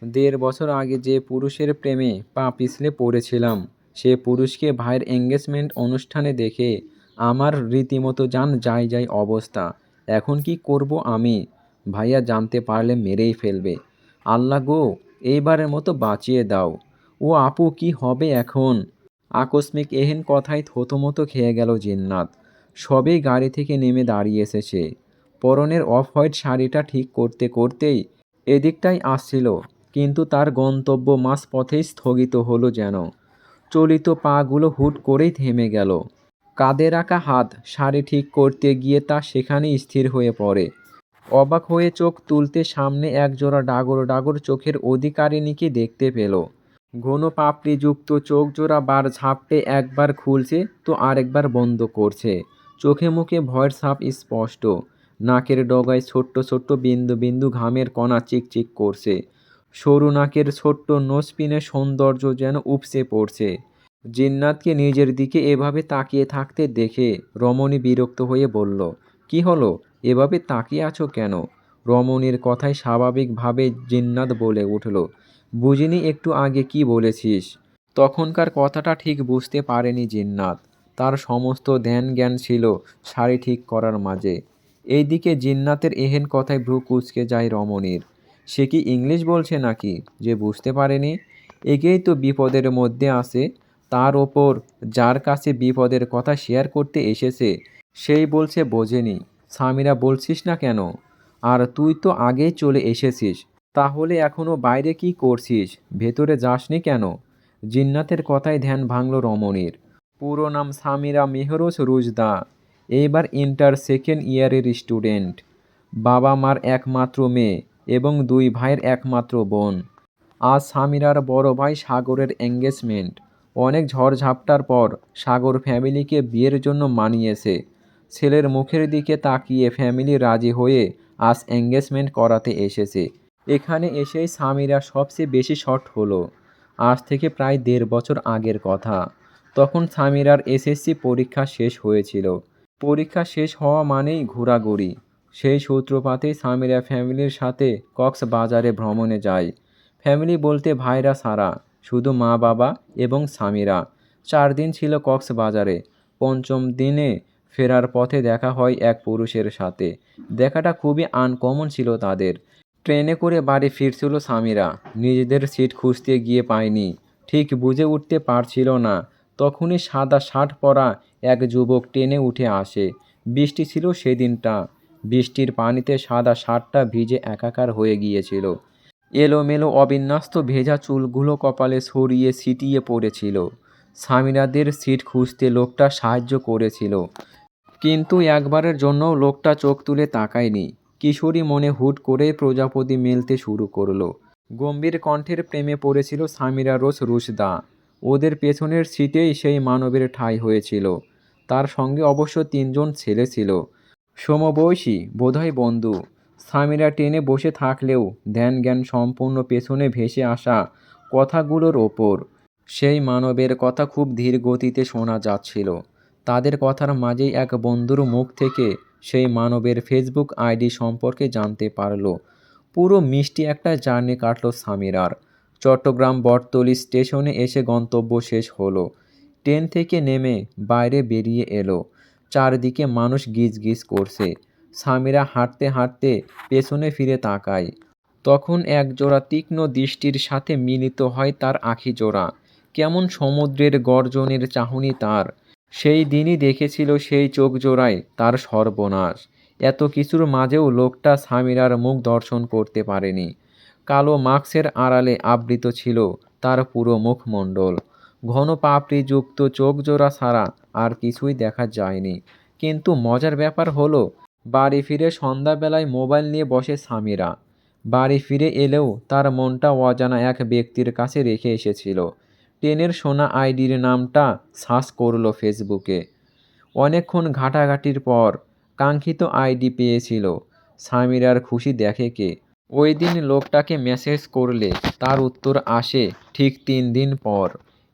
১.৫ বছর আগে যে পুরুষের প্রেমে পা পিছলে পড়েছিলাম, সে পুরুষকে ভাইয়ের এঙ্গেজমেন্ট অনুষ্ঠানে দেখে আমার রীতিমতো জান যায় যায় অবস্থা। এখন কি করব আমি? ভাইয়া জানতে পারলে মেরেই ফেলবে। আল্লাহ গো, এইবারের মতো বাঁচিয়ে দাও। ও আপু, কি হবে এখন? আকস্মিক এহেন কথায় থতমত খেয়ে গেল জিন্নাত। সবেই গাড়ি থেকে নেমে দাঁড়িয়েছে সে। পরনের অফ হোয়াইট শাড়িটা ঠিক করতে করতেই এদিকটাই আসছিল, কিন্তু তার গন্তব্য মাঝপথেই স্থগিত হলো যেন। চলিত পাগুলো হুট করেই থেমে গেল। কাঁধে রাখা হাত শাড়ি ঠিক করতে গিয়ে তা সেখানেই স্থির হয়ে পড়ে। অবাক হয়ে চোখ তুলতে সামনে একজোড়া ডাগর ডাগর চোখের অধিকারিণীকে দেখতে পেল। ঘন পাপড়িযুক্ত চোখ জোড়া বার ঝাপটে একবার খুলছে তো আরেকবার বন্ধ করছে। চোখে মুখে ভয়ের ছাপ স্পষ্ট। নাকের ডগায় ছোট্ট ছোট্ট বিন্দু বিন্দু ঘামের কণা চিকচিক করছে। সরু নাকের ছোট্ট নোজপিনের সৌন্দর্য যেন উপচে পড়ছে। জিন্নাতকে নিজের দিকে এভাবে তাকিয়ে থাকতে দেখে রমণী বিরক্ত হয়ে বলল, কি হলো, এভাবে তাকিয়ে আছো কেন? রমণীর কথায় স্বাভাবিকভাবে জিন্নাত বলে উঠল, বুঝিনি একটু আগে কি বলেছিস? তখনকার কথাটা ঠিক বুঝতে পারেনি জিন্নাত। তার সমস্ত ধ্যান জ্ঞান ছিল শাড়ি ঠিক করার মাঝে। এইদিকে জিন্নাতের এহেন কথায় ভ্রু কুঁচকে যায় রমণীর। সে কি ইংলিশ বলছে নাকি যে বুঝতে পারেনি? একেই তো বিপদের মধ্যে আছে, তার ওপর যার কাছে বিপদের কথা শেয়ার করতে এসেছে সেই বলছে বোঝেনি। সামিরা বলছিস না কেন? আর তুই তো আগেই চলে এসেছিস, তাহলে এখনো বাইরে কি করছিস? ভেতরে যাসনি কেন? জিন্নাতের কথায় ধ্যান ভাঙল রমণীর। পুরো নাম সামিরা মেহরোজ রুজদা। এইবার ইন্টার সেকেন্ড ইয়ারের স্টুডেন্ট। বাবা মার একমাত্র মেয়ে এবং 2 ভাইয়ের একমাত্র বোন। আজ সামিরার বড় ভাই সাগরের এঙ্গেজমেন্ট। অনেক ঝড়ঝাপটার পর সাগর ফ্যামিলিকে বিয়ের জন্য মানিয়েছে। ছেলের মুখের দিকে তাকিয়ে ফ্যামিলি রাজি হয়ে আজ এঙ্গেজমেন্ট করাতে এসেছে। এখানে এসেই সামিরা সবচেয়ে বেশি শট হলো। আজ থেকে প্রায় 1.5 বছর আগের কথা। তখন সামিরার এসএসসি পরীক্ষা শেষ হয়েছিল। পরীক্ষা শেষ হওয়া মানেই ঘোরাঘুরি। সেই সূত্রপাতেই সামিরা ফ্যামিলির সাথে কক্সবাজারে ভ্রমণে যায়। ফ্যামিলি বলতে ভাইরা ছাড়া, শুধু মা বাবা এবং সামিরা। 4 দিন ছিল কক্সবাজারে। পঞ্চম দিনে ফেরার পথে দেখা হয় এক পুরুষের সাথে। দেখাটা খুবই আনকমন ছিল তাদের। ট্রেনে করে বাড়ি ফিরছিল সামিরা। নিজেদের সিট খুঁজতে গিয়ে পায়নি। ঠিক বুঝে উঠতে পারছিল না। তখনই সাদা শার্ট পরা এক যুবক ট্রেনে উঠে আসে। বৃষ্টি ছিল সেদিনটা। বৃষ্টির পানিতে সাদা শার্টটা ভিজে একাকার হয়ে গিয়েছিল। এলোমেলো অবিন্যস্ত ভেজা চুলগুলো কপালে ছড়িয়ে ছিটিয়ে পড়েছিল। সামিরাদের সিট খুঁজতে লোকটা সাহায্য করেছিল, কিন্তু একবারের জন্যও লোকটা চোখ তুলে তাকায়নি। কিশোরী মনে হুট করে প্রজাপতি মেলতে শুরু করলো। গম্ভীর কণ্ঠের প্রেমে পড়েছিল সামিরা রোজ রুশদা। ওদের পেছনের সিটেই সেই মানবের ঠাঁই হয়েছিল। তার সঙ্গে অবশ্য 3 জন ছেলে ছিল, সমবয়সী, বোধহয় বন্ধু। সামিরা টেনে বসে থাকলেও ধ্যান জ্ঞান সম্পূর্ণ পেছনে ভেসে আসা কথাগুলোর ওপর। সেই মানবের কথা খুব ধীর গতিতে শোনা যাচ্ছিল। তাদের কথার মাঝেই এক বন্ধুর মুখ থেকে সেই মানবের ফেসবুক আইডি সম্পর্কে জানতে পারল। পুরো মিষ্টি একটা জার্নি কাটল সামিরার। চট্টগ্রাম বটতলী স্টেশনে এসে গন্তব্য শেষ হলো। ট্রেন থেকে নেমে বাইরে বেরিয়ে এলো। চারদিকে মানুষ গিজ গিজ করছে। সামিরা হাঁটতে হাঁটতে পেছনে ফিরে তাকায়। তখন একজোড়া তীক্ষ্ণ দৃষ্টির সাথে মিলিত হয় তার আখিজোড়া। কেমন সমুদ্রের গর্জনের চাহনি তার। সেই দিনই দেখেছিল সেই চোখ জোড়ায় তার সর্বনাশ। এত কিছুর মাঝেও লোকটা সামিরার মুখ দর্শন করতে পারেনি। কালো মাস্কের আড়ালে আবৃত ছিল তার পুরো মুখমণ্ডল। ঘন পাপড়িযুক্ত চোখ জোড়া ছাড়া আর কিছুই দেখা যায়নি। কিন্তু মজার ব্যাপার হলো, বাড়ি ফিরে সন্ধ্যাবেলায় মোবাইল নিয়ে বসে সামিরা। বাড়ি ফিরে এলেও তার মনটা অজানা এক ব্যক্তির কাছে রেখে এসেছিল। ট্রেনের শোনা আইডির নামটা সার্চ করল ফেসবুকে। অনেকক্ষণ ঘাটাঘাটির পর কাঙ্ক্ষিত আইডি পেয়েছিল। সামিরার খুশি দেখে কে। ওই দিন লোকটাকে মেসেজ করলে তার উত্তর আসে ঠিক 3 দিন পর।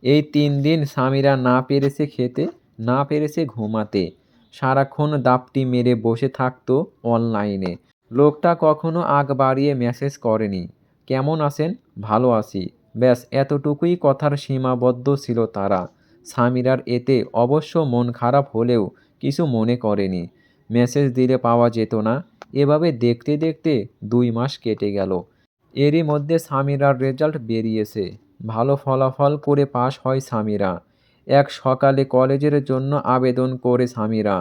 এই 3 দিন সামিরা না পেরেছে খেতে, না পেরেছে ঘুমাতে। সারাক্ষণ দাপটি মেরে বসে থাকতো অনলাইনে। লোকটা কখনো আগ বাড়িয়ে মেসেজ করেনি, কেমন আছেন? ভালো আছি। ব্যাস এতটুকুই কথার সীমাবদ্ধ ছিল তারা। সামিরার এতে অবশ্য মন খারাপ হলেও কিছু মনে করেনি। মেসেজ দিলে পাওয়া যেত না। এভাবে দেখতে দেখতে ২ মাস কেটে গেল। এরই মধ্যে সামিরার রেজাল্ট বেরিয়েছে। ভালো ফলাফল করে পাশ হয় সামিরা। এক সকালে কলেজের জন্য আবেদন করে সামিরা।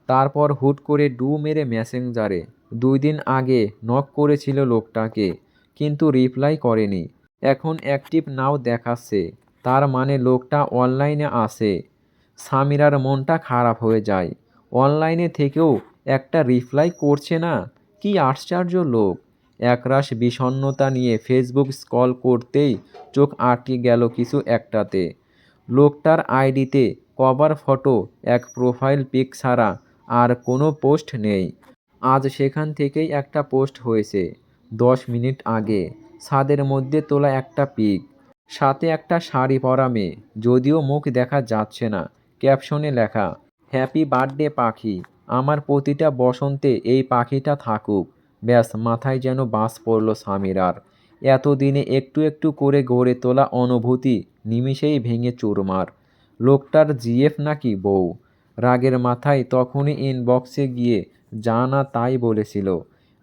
তারপর হুট করে ডু মেরে মেসেঞ্জারে ২ দিন আগে নক করেছিল লোকটাকে, কিন্তু রিপ্লাই করেনি। এখন অ্যাক্টিভ নাও দেখাচ্ছে, তার মানে লোকটা অনলাইনে আছে। সামিরার মনটা খারাপ হয়ে যায়। অনলাইনে থেকেও একটা রিপ্লাই করছে না, কি আশ্চর্য লোক। একরাশ বিষণ্ণতা নিয়ে ফেসবুক স্ক্রল করতেই চোখ আটকে গেল কিছু একটাতে। লোকটার আইডিতে কভার ফটো, এক প্রোফাইল পিক ছাড়া আর কোনো পোস্ট নেই। আজ সেখান থেকেই একটা পোস্ট হয়েছে ১০ মিনিট আগে। ছাদের মধ্যে তোলা একটা পিক, সাথে একটা শাড়ি পরা মেয়ে, যদিও মুখ দেখা যাচ্ছে না। ক্যাপশনে লেখা, হ্যাপি বার্থডে পাখি, আমার প্রতিটা বসন্তে এই পাখিটা থাকুক। ব্যাস, মাথায় যেন বাজ পড়ল সামিরার। এতদিনে একটু একটু করে গড়ে তোলা অনুভূতি নিমিষেই ভেঙে চুরমার। লোকটার জিএফ নাকি বউ। রাগের মাথায় তখনই ইনবক্সে গিয়ে যা না তাই বলেছিল।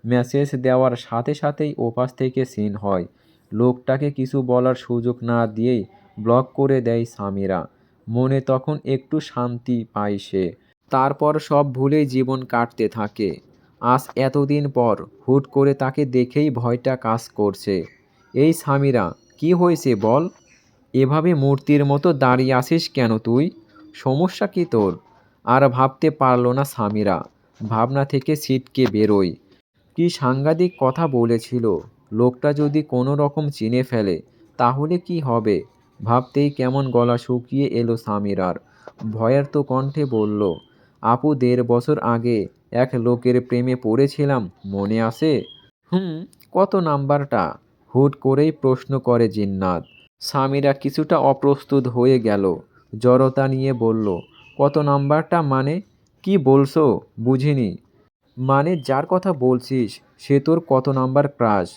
মেসেজ দেওয়ার সাথে সাথেই ওপাশ থেকে সিন হয়। লোকটাকে কিছু বলার সুযোগ না দিয়েই ব্লক করে দেয় সামিরা। মনে তখন একটু শান্তি পায় সে। তারপর সব ভুলেই জীবন কাটতে থাকে। আজ এতদিন পর হুট করে তাকে দেখেই ভয়টা কাজ করছে। এই সামিরা, কি হয়েছে বল? এভাবে মূর্তির মতো দাঁড়িয়ে আছিস কেন তুই? সমস্যা কি তোর? আর ভাবতে পারল না সামিরা। ভাবনা থেকে ছিটকে বেরোয়। কি সাংঘাতিক কথা বলেছিল। লোকটা যদি কোনো রকম চিনে ফেলে তাহলে কি হবে? ভাবতেই কেমন গলা শুকিয়ে এলো সামিরার। ভয়ের তো কণ্ঠে বলল, আপু ১.৫ বছর আগে এক লোকের প্রেমে পড়েছিলাম, মনে আছে? হুম, কত নাম্বারটা? হুট করেই প্রশ্ন করে জিন্নাত। সামিরা কিছুটা অপ্রস্তুত হয়ে গেল। জড়তা নিয়ে বলল, কত নাম্বারটা মানে? কি বলছো বুঝিনি। মানে যার কথা বলছিস সে তোর কত নাম্বার ক্রাশ?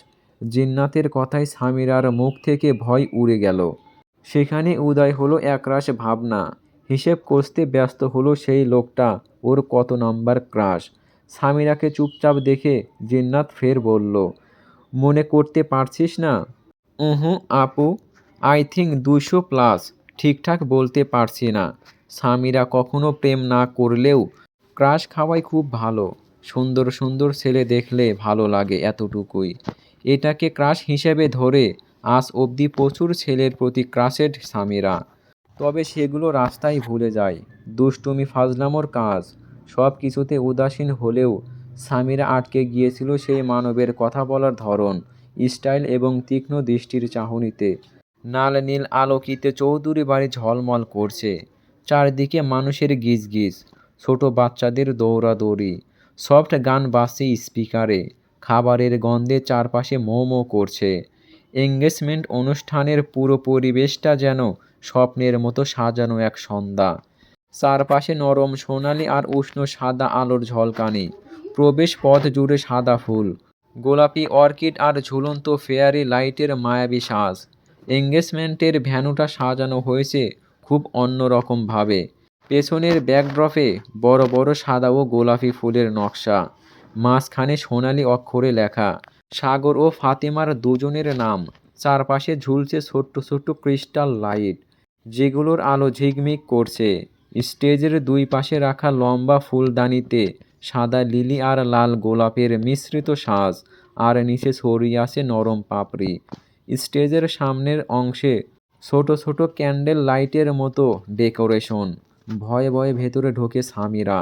জিন্নাতের কথায় সামিরার মুখ থেকে ভয় উড়ে গেল। সেখানে উদয় হলো একরাশ ভাবনা। হিসেব কষতে ব্যস্ত হলো সেই লোকটা ওর কত নাম্বার ক্রাশ। সামিরাকে চুপচাপ দেখে জিন্নাত ফের বলল, মনে করতে পারছিস না? উহুঁ আপু, আই থিঙ্ক ২০০ প্লাস। ঠিকঠাক বলতে পারছি না। সামিরা কখনো প্রেম না করলেও ক্রাশ খাওয়াই খুব ভালো। সুন্দর সুন্দর ছেলে দেখলে ভালো লাগে, এতটুকুই। এটাকে ক্রাশ হিসেবে ধরে আজ অবধি প্রচুর ছেলের প্রতি ক্রাশেড সামিরা। তবে সেগুলো রাস্তায় ভুলে যায়। দুষ্টুমি ফাজলামোর কাজ। সব কিছুতে উদাসীন হলেও সামিরা আটকে গিয়েছিল সেই মানবের কথা বলার ধরন, স্টাইল এবং তীক্ষ্ণ দৃষ্টির চাহনিতে। নাল নীল আলোকিতে চৌধুরী বাড়ি ঝলমল করছে। চারদিকে মানুষের গিজগিজ, ছোট বাচ্চাদের দৌড়াদৌড়ি, সফট গান বাজছে স্পিকারে। খাবারের গন্ধে চারপাশে মো মো করছে। এঙ্গেজমেন্ট অনুষ্ঠানের পুরো পরিবেশটা যেন স্বপ্নের মতো সাজানো এক সন্ধ্যা। চারপাশে নরম সোনালি আর উষ্ণ সাদা আলোর ঝলকানি। প্রবেশ পথ জুড়ে সাদা ফুল, গোলাপি অর্কিড আর ঝুলন্ত ফেয়ারি লাইটের মায়াবী সাজ। এঙ্গেজমেন্টের ভ্যানুটা সাজানো হয়েছে খুব অন্যরকমভাবে। পেছনের ব্যাকড্রপে বড় বড় সাদা ও গোলাপি ফুলের নকশা। মাঝখানে সোনালি অক্ষরে লেখা, সাগর ও ফাতেমার দুজনের নাম। চারপাশে ঝুলছে ছোট্ট ছোট্ট ক্রিস্টাল লাইট, যেগুলোর আলো ঝিকমিক করছে। স্টেজের দুই পাশে রাখা লম্বা ফুলদানিতে সাদা লিলি আর লাল গোলাপের মিশ্রিত সাজ, আর নিচে ছড়িয়ে আছে নরম পাপড়ি। স্টেজের সামনের অংশে ছোট ছোট ক্যান্ডেল লাইটের মতো ডেকোরেশন। ভয়ে ভয়ে ভেতরে ঢোকে সামিরা।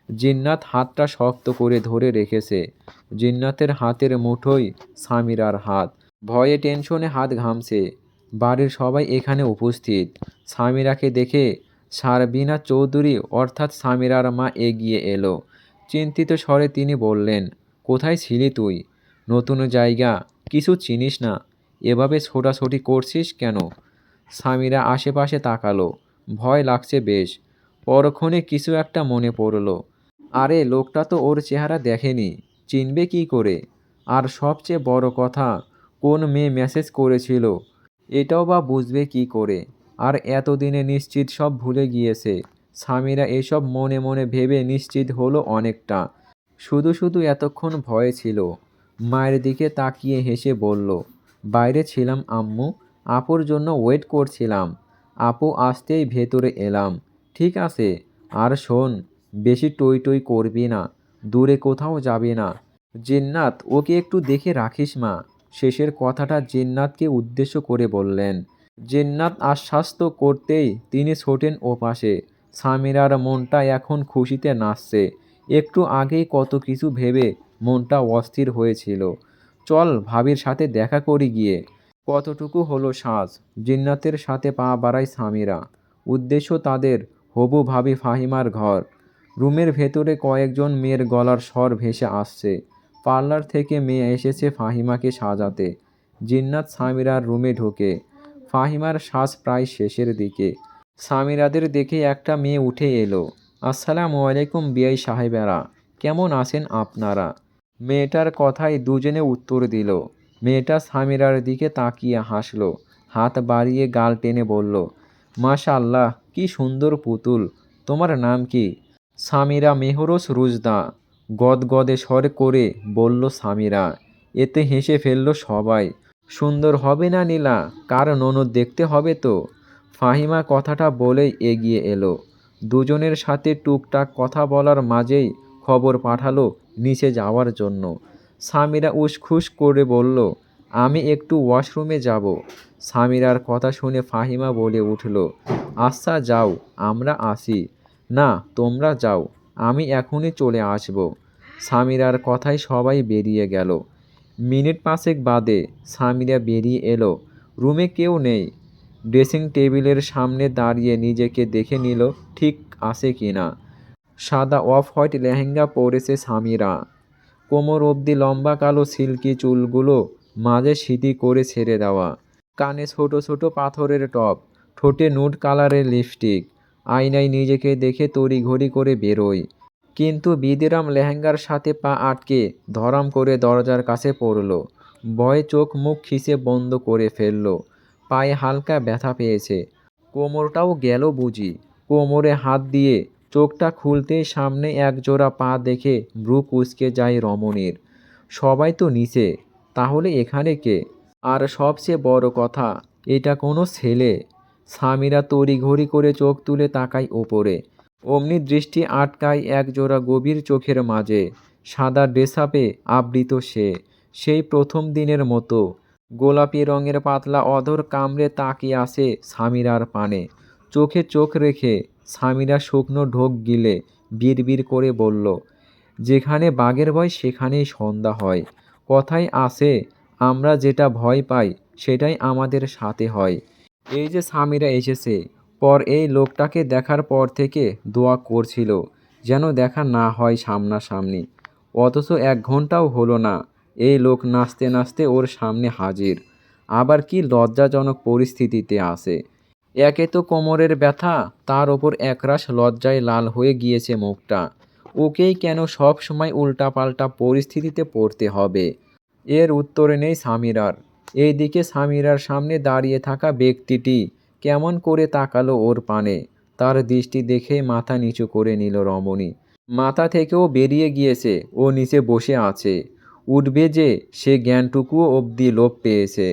জিন্নাত হাতটা শক্ত করে ধরে রেখেছে। জিন্নাতের হাতের মুঠোয় সামিরার হাত। ভয়ে টেনশনে হাত ঘামছে। বাড়ির সবাই এখানে উপস্থিত। সামিরাকে দেখে সারবিনা চৌধুরী অর্থাৎ সামিরার মা এগিয়ে এলো। চিন্তিত স্বরে তিনি বললেন, কোথায় ছিলি তুই? নতুন জায়গা, কিছু চিনিস না, এভাবে ছোটাছুটি করছিস কেন? সামিরা আশেপাশে তাকালো। ভয় লাগছে বেশ। পরক্ষণে কিছু একটা মনে পড়ল। আরে লোকটা তো ওর চেহারা দেখেনি, চিনবে কি করে? আর সবচেয়ে বড় কথা, কোন মেয়ে মেসেজ করেছিল এটাও বা বুঝবে কি করে? আর এতদিনে নিশ্চিত সব ভুলে গিয়েছে। সামিরা এসব মনে মনে ভেবে নিশ্চিত হলো অনেকটা। শুধু শুধু এতক্ষণ ভয়ে ছিল। মায়ের দিকে তাকিয়ে হেসে বলল, বাইরে ছিলাম আম্মু, আপুর জন্য ওয়েট করছিলাম। আপু আসতেই ভেতরে এলাম। ঠিক আছে, আর শোন, বেশি টই টই করবি না, দূরে কোথাও যাবি না। জিন্নাত, ওকে একটু দেখে রাখিস মা। শেষের কথাটা জিন্নাতকে উদ্দেশ্য করে বললেন। জিন্নাত আশ্বস্ত করতেই তিনি ছোটেন ওপাশে। সামিরার মনটা এখন খুশিতে নাচছে। একটু আগেই কত কিছু ভেবে মনটা অস্থির হয়েছিল। চল ভাবির সাথে দেখা করি গিয়ে। কতটুকু হলো সাজ? জিন্নাতের সাথে পা বাড়ায় সামিরা। উদ্দেশ্য তাদের হবু ভাবি ফাহিমার ঘর। রুমের ভেতরে কয়েকজন মেয়ের গলার স্বর ভেসে আসছে। পার্লার থেকে মেয়ে এসেছে ফাহিমাকে সাজাতে। জিন্নাত সামিরার রুমে ঢোকে। ফাহিমার সাজ প্রায় শেষের দিকে। সামিরাদের দেখে একটা মেয়ে উঠে এলো। আসসালামু আলাইকুম বিআই সাহেবেরা, কেমন আছেন আপনারা? মেয়েটার কথায় দুজনে উত্তর দিল। মেয়েটা সামিরার দিকে তাকিয়ে হাসলো, হাত বাড়িয়ে গাল টেনে বলল, মাশাআল্লাহ, কি সুন্দর পুতুল। তোমার নাম কি? সামিরা মেহরোজ রুজদা, গদগদে স্বর করে বলল সামিরা। এতে হেসে ফেলল সবাই। সুন্দর হবে না নীলা? কার ননদ দেখতে হবে তো। ফাহিমা কথাটা বলেই এগিয়ে এলো। দুজনের সাথে টুকটাক কথা বলার মাঝেই খবর পাঠালো নিচে যাওয়ার জন্য। সামিরা উসখুস করে বলল, আমি একটু ওয়াশরুমে যাব। সামিরার কথা শুনে ফাহিমা বলে উঠল, আচ্ছা যাও, আমরা আসি। না, তোমরা যাও, আমি এখনই চলে আসব। সামিরার কথায় সবাই বেরিয়ে গেল। মিনিট পাঁচেক বাদে সামিরা বেরিয়ে এলো। রুমে কেউ নেই। ড্রেসিং টেবিলের সামনে দাঁড়িয়ে নিজেকে দেখে নিল ঠিক আছে কিনা। সাদা অফ হোয়াইট লেহেঙ্গা পরেছে সামিরা। কোমর অবধি লম্বা কালো সিল্কি চুলগুলো মাঝে সিঁথি করে ছেড়ে দেওয়া। কানে ছোট ছোট পাথরের টপ, ঠোঁটে নুড কালারের লিপস্টিক। আয়নায় নিজেকে দেখে তড়িঘড়ি করে বেরোয়। কিন্তু বিদিরাম লেহেঙ্গার সাথে পা আটকে ধরাম করে দরজার কাছে পড়ল। ভয়ে চোখ মুখ খিচে বন্ধ করে ফেলল। পায়ে হালকা ব্যথা পেয়েছে। কোমরটাও গেল বুঝি। কোমরে হাত দিয়ে চোখটা খুলতেই সামনে একজোড়া পা দেখে ভ্রু কুঁচকে যায় রমণীর। সবাই তো নিচে, তাহলে এখানে কে? আর সবচেয়ে বড় কথা, এটা কোনো ছেলে? সামিরা তড়িঘড়ি করে চোখ তুলে তাকায় ওপরে। অমনি দৃষ্টি আটকায় একজোড়া গভীর চোখের মাঝে। সাদা ড্রেসআপে আবৃত সে, সেই প্রথম দিনের মতো। গোলাপি রঙের পাতলা অধর কামড়ে তাকিয়ে আছে সামিরার পানে। চোখে চোখ রেখে সামিরা শুকনো ঢোক গিলে বিড়বিড় করে বলল, যেখানে বাঘের ভয় সেখানেই সন্ধ্যা হয়। কথায় আছে, আমরা যেটা ভয় পাই সেটাই আমাদের সাথে হয়। এই যে সামিরা এসেছে, পর এই লোকটাকে দেখার পর থেকে দোয়া করছিল যেন দেখা না হয় সামনাসামনি। অথচ 1 ঘন্টাও হলো না, এই লোক নাচতে নাচতে ওর সামনে হাজির। আবার কি লজ্জাজনক পরিস্থিতিতে আছে। একে তো কোমরের ব্যথা, তার ওপর একরাশ লজ্জায় লাল হয়ে গিয়েছে মুখটা। ওকেই কেন সব সময় উল্টাপাল্টা পরিস্থিতিতে পড়তে হবে? এর উত্তরে নেই সামিরার। এইদিকে সামিরার সামনে দাঁড়িয়ে থাকা ব্যক্তিটি কেমন করে তাকালো ওর পানে। তার দৃষ্টি দেখে মাথা নিচু করে নিল রমণী। মাথা থেকেও বেরিয়ে গিয়েছে, ও নিচে বসে আছে। উঠবে যে সে জ্ঞানটুকুও অবধি লোপ পেয়েছে।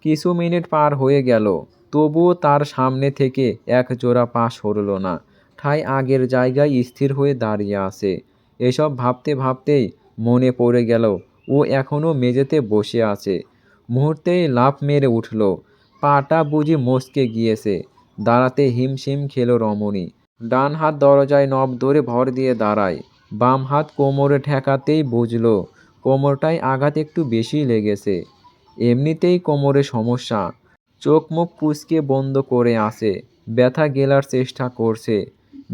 কিছু মিনিট পার হয়ে গেল, তবুও তার সামনে থেকে এক জোড়া পা সরল না। ঠায় আগের জায়গায় স্থির হয়ে দাঁড়িয়ে আছে। এসব ভাবতে ভাবতেই মনে পড়ে গেল ও এখনও মেঝেতে বসে আছে। মুহূর্তেই লাফ মেরে উঠল। পাটা বুঝি মচকে গিয়েছে। দাঁড়াতে হিমশিম খেল রমণী। ডান হাত দরজায় নব ধরে ভর দিয়ে দাঁড়ায়। বাম হাত কোমরে ঠেকাতেই বুঝল কোমরটায় আঘাত একটু বেশি লেগেছে। এমনিতেই কোমরে সমস্যা। চোখ মুখ কুঁচকে বন্ধ করে আছে। ব্যথা গেলার চেষ্টা করছে।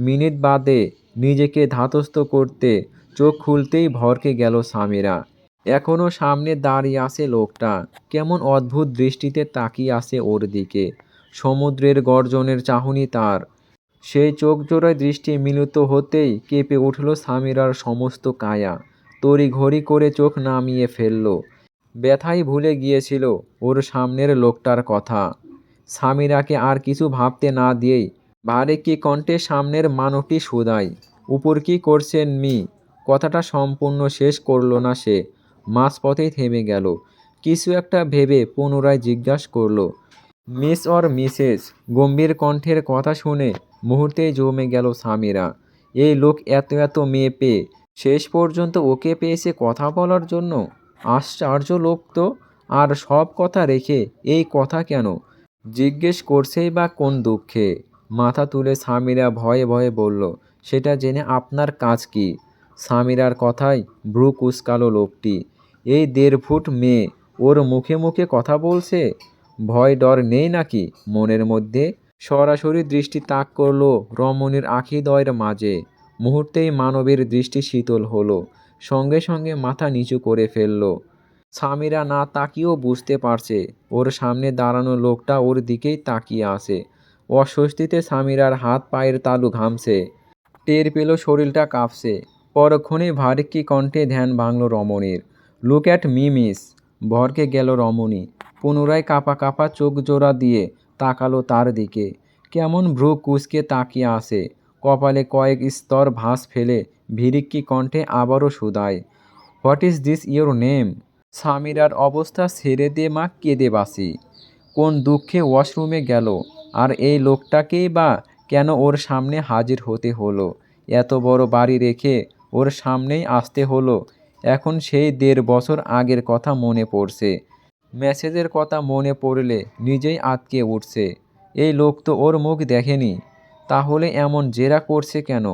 মিনিট বাদে নিজেকে ধাতস্থ করতে চোখ খুলতেই ভরকে গেল সামিরা। এখনও সামনে দাঁড়িয়ে আছে লোকটা। কেমন অদ্ভুত দৃষ্টিতে তাকিয়ে আছে ওর দিকে। সমুদ্রের গর্জনের চাহনি তার। সেই চোখ জোড়ায় দৃষ্টি মিলিত হতেই কেঁপে উঠল সামিরার সমস্ত কায়া। তড়িঘড়ি করে চোখ নামিয়ে ফেলল। ব্যথাই ভুলে গিয়েছিল ওর সামনের লোকটার কথা। সামিরাকে আর কিছু ভাবতে না দিয়েই ভারেক্কি কণ্ঠে সামনের মানবটি শুধায়, উপর কি করছেন মি? কথাটা সম্পূর্ণ শেষ করল না সে, মাঝপথেই থেমে গেল। কিছু একটা ভেবে পুনরায় জিজ্ঞাসা করলো, মিস অর মিসেস? গম্ভীর কণ্ঠের কথা শুনে মুহূর্তেই জমে গেল সামিরা। এই লোক এত এত মেয়ে পেয়ে শেষ পর্যন্ত ওকে পেয়েছে কথা বলার জন্য। আশ্চর্য লোক তো। আর সব কথা রেখে এই কথা কেন জিজ্ঞেস করছেই বা কোন দুঃখে? মাথা তুলে সামিরা ভয়ে ভয়ে বলল, সেটা জেনে আপনার কাজ কি? সামিরার কথায় ভ্রু কুঁচকালো লোকটি। এই 1.5 ফুট মেয়ে ওর মুখে মুখে কথা বলছে। ভয় ডর নেই নাকি মনের মধ্যে? সরাসরি দৃষ্টি তাক করল রমণীর আখিদ্বয়ের মাঝে। মুহূর্তেই মানবের দৃষ্টি শীতল হলো, সঙ্গে সঙ্গে মাথা নিচু করে ফেলল। সামিরা না তাকিয়েও বুঝতে পারছে ওর সামনে দাঁড়ানো লোকটা ওর দিকেই তাকিয়ে আছে। অস্বস্তিতে সামিরার হাত পায়ের তালু ঘামছে, টের পেল শরীরটা কাঁপছে। পরক্ষণেই ভারিক্কি কণ্ঠে ধ্যান ভাঙল রমণীর। Look at me miss. ভরকে গেল রমণী। পুনরায় কাঁপা কাঁপা চোখ জোড়া দিয়ে তাকালো তার দিকে। কেমন ভ্রু কুঁচকে তাকিয়ে আছে, কপালে কয়েক স্তর ভাঁজ ফেলে ভিরিক্কি কণ্ঠে আবারও শুধায়, what is this your name? সামিরার অবস্থা ছেড়ে দে মা, কেঁদে বাঁচি। কোন দুঃখে ওয়াশরুমে গেল, আর এই লোকটাকেই বা কেন ওর সামনে হাজির হতে হলো? এত বড় বাড়ি রেখে ওর সামনেই আসতে হলো। এখন সেই 1.5 বছর আগের কথা মনে পড়ছে। মেসেজের কথা মনে পড়লে নিজেই আঁতকে উঠছে। এই লোক তো ওর মুখ দেখেনি, তাহলে এমন জেরা করছে কেন?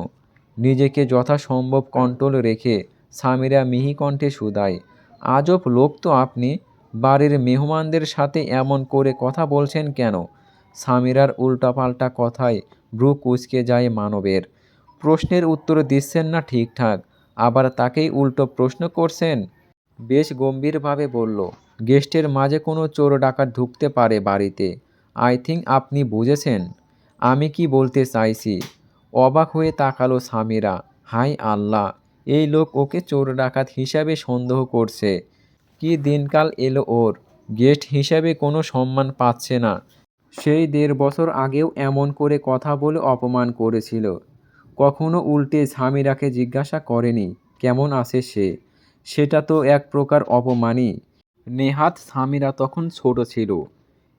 নিজেকে যথাসম্ভব কন্ট্রোল রেখে সামিরা মিহি কণ্ঠে শুধায়, আজব লোক তো আপনি। বাড়ির মেহমানদের সাথে এমন করে কথা বলছেন কেন? সামিরার উল্টাপাল্টা কথায় ভ্রু কুঁচকে যায় মানবের। প্রশ্নের উত্তর দিচ্ছেন না ঠিকঠাক, আবার তাকেই উল্টো প্রশ্ন করছেন। বেশ গম্ভীরভাবে বলল, গেস্টের মাঝে কোনো চোর ডাকাত ঢুকতে পারে বাড়িতে। আই থিঙ্ক আপনি বুঝেছেন আমি কি বলতে চাইছি। অবাক হয়ে তাকালো সামিরা। হাই আল্লাহ, এই লোক ওকে চোর ডাকাত হিসাবে সন্দেহ করছে। কি দিনকাল এলো ওর! গেস্ট হিসাবে কোনো সম্মান পাচ্ছে না। সেই 1.5 বছর আগেও এমন করে কথা বলে অপমান করেছিল। কখনো উল্টে সামিরাকে জিজ্ঞাসা করেনি কেমন আছে সে। সেটা তো এক প্রকার অপমানই। নেহাত সামিরা তখন ছোট ছিল,